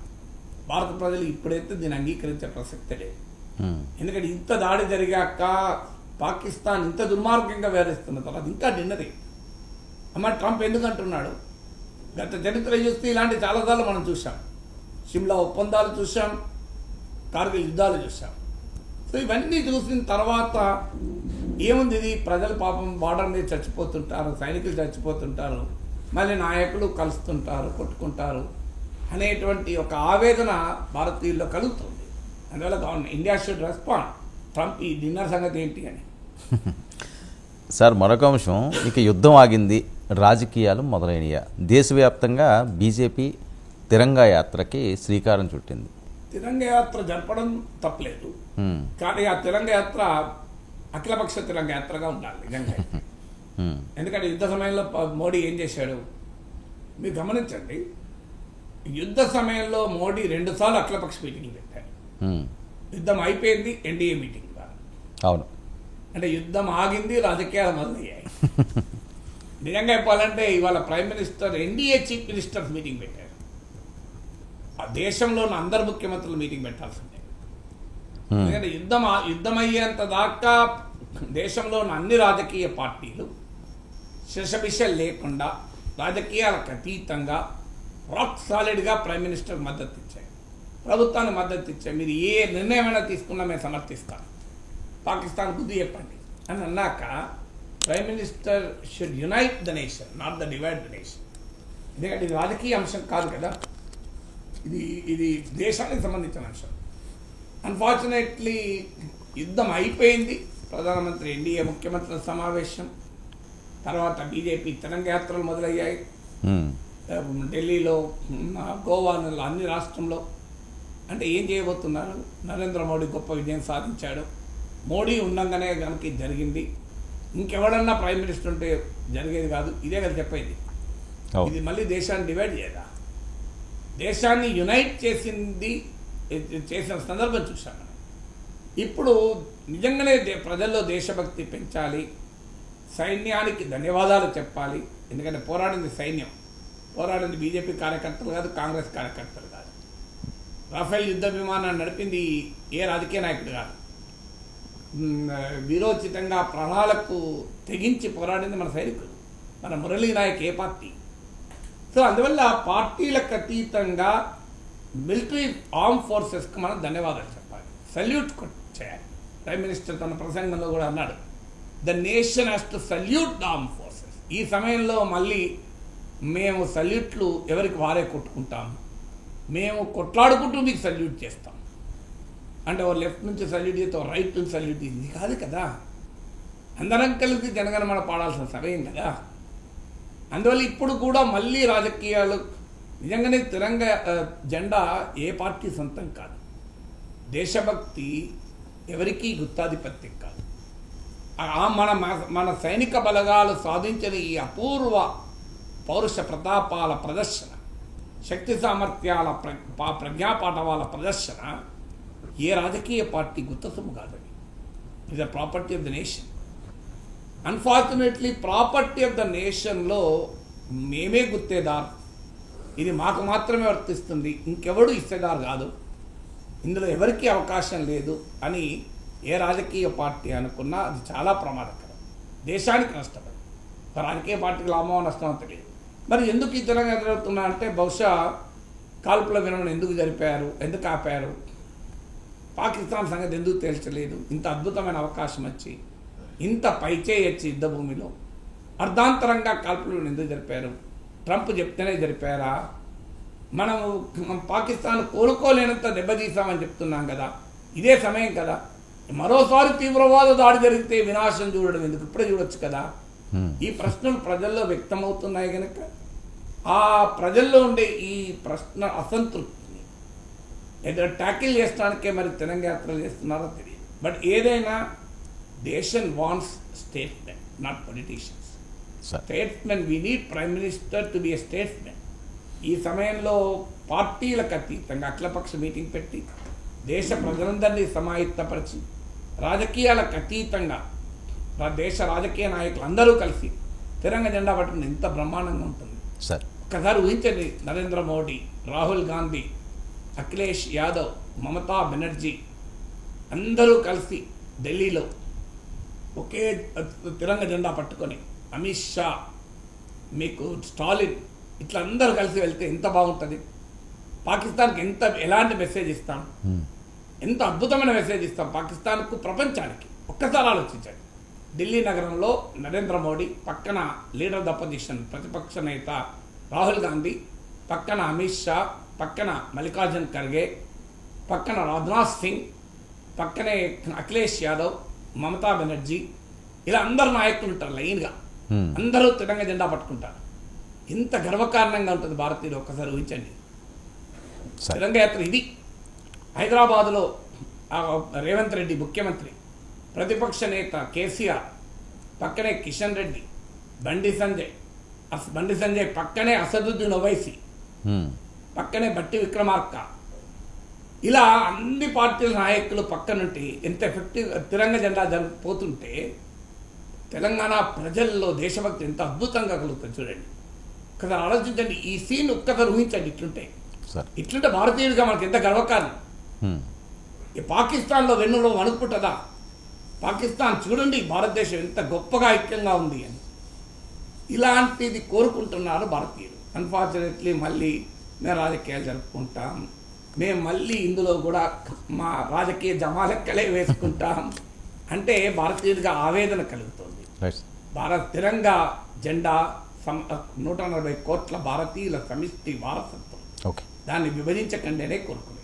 భారత ప్రజలు ఇప్పుడైతే దీన్ని అంగీకరించే ప్రసక్తే లేదు. ఎందుకంటే ఇంత దాడి జరిగాక పాకిస్తాన్ ఇంత దుర్మార్గంగా వ్యవహరిస్తున్న తర్వాత ఇంకా డిన్నరే. అమ్మ ట్రంప్ ఎందుకంటున్నాడు, గత చరిత్ర చూస్తే ఇలాంటి చాలాసార్లు మనం చూసాం. షిమ్లా ఒప్పందాలు చూసాం, కార్గిల్ యుద్ధాలు చూసాం. సో ఇవన్నీ చూసిన తర్వాత ఏముంది, ఇది ప్రజలు పాపం బార్డర్ మీద చచ్చిపోతుంటారు, సైనికులు చచ్చిపోతుంటారు, మళ్ళీ నాయకులు కలుస్తుంటారు, కొట్టుకుంటారు అనేటువంటి ఒక ఆవేదన భారతీయుల్లో కలుగుతుంది. అందువల్ల government India should respond. Trump ఈ డిన్నర్ సంగతి ఏంటి అని. సార్ మరొక అంశం, ఇక యుద్ధం ఆగింది, రాజకీయాలు మొదలైనయా? దేశవ్యాప్తంగా బీజేపీ తిరంగా యాత్రకి శ్రీకారం చుట్టింది. తిరంగ యాత్ర జరపడం తప్పలేదు, కానీ ఆ తిరంగ యాత్ర అఖిలపక్ష తిరంగ యాత్రగా ఉండాలి నిజంగా. ఎందుకంటే యుద్ధ సమయంలో మోడీ ఏం చేశాడు మీరు గమనించండి. యుద్ధ సమయంలో మోడీ 2 సార్లు అఖిలపక్ష మీటింగ్లు పెట్టారు. యుద్ధం అయిపోయింది, ఎన్డీఏ మీటింగ్. అవును, అంటే యుద్ధం ఆగింది, రాజకీయాలు మొదలయ్యాయి. నిజంగా చెప్పాలంటే ఇవాళ prime minister NDA chief ministers meeting పెట్టారు. ఆ దేశంలో ఉన్న అందరు ముఖ్యమంత్రులు మీటింగ్ పెట్టాల్సిందే. ఎందుకంటే యుద్ధం అయ్యేంత దాకా దేశంలో ఉన్న అన్ని రాజకీయ పార్టీలు శశబిష లేకుండా రాజకీయాలకు అతీతంగా రాక్ సాలిడ్గా ప్రైమ్ మినిస్టర్ మద్దతు ఇచ్చాయి, ప్రభుత్వానికి మద్దతు ఇచ్చాయి. మీరు ఏ నిర్ణయమైనా తీసుకున్నా మేము సమర్థిస్తాం, పాకిస్తాన్ బుద్ధి చెప్పండి అని అన్నాక prime minister should unite the nation, not the divide the nation. ఎందుకంటే ఇది రాజకీయ అంశం కాదు కదా, ఇది దేశానికి సంబంధించిన అంశం. అన్ఫార్చునేట్లీ యుద్ధం అయిపోయింది. ప్రధానమంత్రి ఎన్డీఏ ముఖ్యమంత్రుల సమావేశం తర్వాత బీజేపీ తిరంగ యాత్రలు మొదలయ్యాయి. ఢిల్లీలో, గోవాలో, అన్ని రాష్ట్రంలో. అంటే ఏం చేయబోతున్నారు? నరేంద్ర మోడీ గొప్ప విజయం సాధించాడు, మోడీ ఉండగానే కనుక జరిగింది, ఇంకెవడన్నా ప్రైమ్ మినిస్టర్ ఉంటే జరిగేది కాదు, ఇదే కదా చెప్పేది. ఇది మళ్ళీ దేశాన్ని డివైడ్ చేయదా, దేశాన్ని యునైట్ చేసిన సందర్భం చూసాం మనం. ఇప్పుడు నిజంగానే ప్రజల్లో దేశభక్తి పెంచాలి, సైన్యానికి ధన్యవాదాలు చెప్పాలి. ఎందుకంటే పోరాడింది సైన్యం, పోరాడింది బీజేపీ కార్యకర్తలు కాదు, కాంగ్రెస్ కార్యకర్తలు కాదు. రాఫెల్ యుద్ధ విమానాన్ని నడిపింది ఏ రాజకీయ నాయకుడు కాదు. వీరోచితంగా ప్రాణాలకు తెగించి పోరాడింది మన సైనికులు, మన మురళీ నాయక్ ఏ పార్టీ. సో అందువల్ల పార్టీలకు అతీతంగా మిలిటరీ ఆర్మ్ ఫోర్సెస్కి మనం ధన్యవాదాలు చెప్పాలి, సల్యూట్ చేయాలి. ప్రైమ్ మినిస్టర్ తన ప్రసంగంలో కూడా అన్నాడు, the nation has to salute the arm forces. ఈ సమయంలో మళ్ళీ మేము సల్యూట్లు ఎవరికి వారే కొట్టుకుంటాము, మేము కొట్లాడుకుంటూ మీకు సల్యూట్ చేస్తాం అంటే ఓ లెఫ్ట్ నుంచి సల్యూట్ చేస్తే రైట్ నుంచి సల్యూట్ ఇది కాదు కదా. అందరం కలిసి జనగణమన పాడాల్సిన సమయం కదా. అందువల్ల ఇప్పుడు కూడా మళ్ళీ రాజకీయాలు నిజంగానే తిరంగ జెండా ఏ పార్టీ సొంతం కాదు, దేశభక్తి ఎవరికీ గుత్తాధిపత్యం కాదు. మన సైనిక బలగాలు సాధించిన ఈ అపూర్వ పౌరుష ప్రతాపాల ప్రదర్శన, శక్తి సామర్థ్యాల ప్రజ్ఞాపాఠవాల ప్రదర్శన ఏ రాజకీయ పార్టీ గుత్తసొమ్ము కాదని. ఇది property of the nation. Unfortunately property of the నేషన్లో మేమే గుత్తేదారు, ఇది మాకు మాత్రమే వర్తిస్తుంది, ఇంకెవడు ఇచ్చేదారు కాదు, ఇందులో ఎవరికీ అవకాశం లేదు అని ఏ రాజకీయ పార్టీ అనుకున్నా అది చాలా ప్రమాదకరం, దేశానికి నష్టపడి. రాజకీయ పార్టీకి లాభమో నష్టమో తెలియదు, మరి ఎందుకు ఈ తెలంగాణ జరుగుతున్నా అంటే బహుశా కాల్పుల విరమణ ఎందుకు జరిపారు, ఎందుకు ఆపారు, పాకిస్తాన్ సంగతి ఎందుకు తేల్చలేదు, ఇంత అద్భుతమైన అవకాశం వచ్చి ఇంత పైచేయచ్చి యుద్ధ భూమిలో అర్ధాంతరంగా కాల్పులు ఎందుకు జరిపారు, ట్రంప్ చెప్తేనే జరిపారా, మనము పాకిస్తాన్ కోలుకోలేనంత దెబ్బతీసామని చెప్తున్నాం కదా, ఇదే సమయం కదా, మరోసారి తీవ్రవాద దాడి జరిగితే వినాశం చూడడం ఎందుకు, ఇప్పుడే చూడొచ్చు కదా. ఈ ప్రశ్నలు ప్రజల్లో వ్యక్తమవుతున్నాయి కనుక ఆ ప్రజల్లో ఉండే ఈ ప్రశ్న అసంతృప్తిని ఏదో ట్యాకిల్ చేసడానికే మరి తెలంగాణ యాత్రలు చేస్తున్నారో తెలియదు. బట్ ఏదైనా nation wants statesmen, not politicians. Statesmen, we need prime minister to be a statesmen. ఈ సమయంలో పార్టీలకు అతీతంగా అఖిలపక్ష మీటింగ్ పెట్టి దేశ ప్రజలందరినీ సమాయత్తపరిచి రాజకీయాలకు అతీతంగా దేశ రాజకీయ నాయకులు అందరూ కలిసి తిరంగ జెండా పట్టుకుని ఎంత బ్రహ్మాండంగా ఉంటుంది సార్. ఒక్కసారి ఊహించండి, నరేంద్ర మోడీ, రాహుల్ గాంధీ, అఖిలేష్ యాదవ్, మమతా బెనర్జీ అందరూ కలిసి ఢిల్లీలో ఒకే తిరంగ జెండా పట్టుకొని, అమిత్ షా, మీకు స్టాలిన్, ఇట్లా అందరూ కలిసి వెళ్తే ఎంత బాగుంటుంది. పాకిస్తాన్కి ఎలాంటి మెసేజ్ ఇస్తాం, ఎంత అద్భుతమైన మెసేజ్ ఇస్తాం పాకిస్తాన్కు, ప్రపంచానికి. ఒక్కసారి ఆలోచించండి. ఢిల్లీ నగరంలో నరేంద్ర మోడీ, పక్కన లీడర్ ఆఫ్ ద అపోజిషన్ ప్రతిపక్ష నేత రాహుల్ గాంధీ, పక్కన అమిత్ షా, పక్కన మల్లికార్జున్ ఖర్గే, పక్కన రాజ్నాథ్ సింగ్, పక్కనే అఖిలేష్ యాదవ్, మమతా బెనర్జీ, ఇలా అందరు నాయకులు ఉంటారు లైన్గా, అందరూ తిరంగ జెండా పట్టుకుంటారు. ఇంత గర్వకారణంగా ఉంటుంది భారతీయులు. ఒక్కసారి ఊహించండి. తిరంగ యాత్ర ఇది. హైదరాబాదులో రేవంత్ రెడ్డి ముఖ్యమంత్రి, ప్రతిపక్ష నేత కేసీఆర్, పక్కనే కిషన్ రెడ్డి, బండి సంజయ్ పక్కనే అసదుద్దీన్ ఓవైసీ, పక్కనే బట్టి విక్రమార్క, ఇలా అన్ని పార్టీల నాయకులు పక్కనుంటే ఎంత ఎఫెక్టివ్ తిరంగ జెండా పోతుంటే తెలంగాణ ప్రజల్లో దేశభక్తి ఎంత అద్భుతంగా కలుగుతుంది చూడండి. ఒక్కసారి ఆలోచించండి. ఈ సీన్ ఒక్కసారి ఊహించండి. ఇట్లుంటే భారతీయుడిగా మనకి ఎంత గర్వకారణం. ఈ పాకిస్తాన్లో వెన్నులో వణుకుంటుందా? పాకిస్తాన్ చూడండి భారతదేశం ఎంత గొప్పగా ఐక్యంగా ఉంది అని. ఇలాంటిది కోరుకుంటున్నారు భారతీయులు. అన్ఫార్చునేట్లీ మళ్ళీ మేము రాజకీయాలు జరుపుకుంటాం, మేము మళ్ళీ ఇందులో కూడా మా రాజకీయ జమాలెక్కలే వేసుకుంటాం అంటే భారతీయుడిగా ఆవేదన కలుగుతుంది. తిరంగ జెండా 140 కోట్ల భారతీయుల సమిష్టి వారసత్వం. దాన్ని విభజించకండినే కోరుకుంటున్నాం.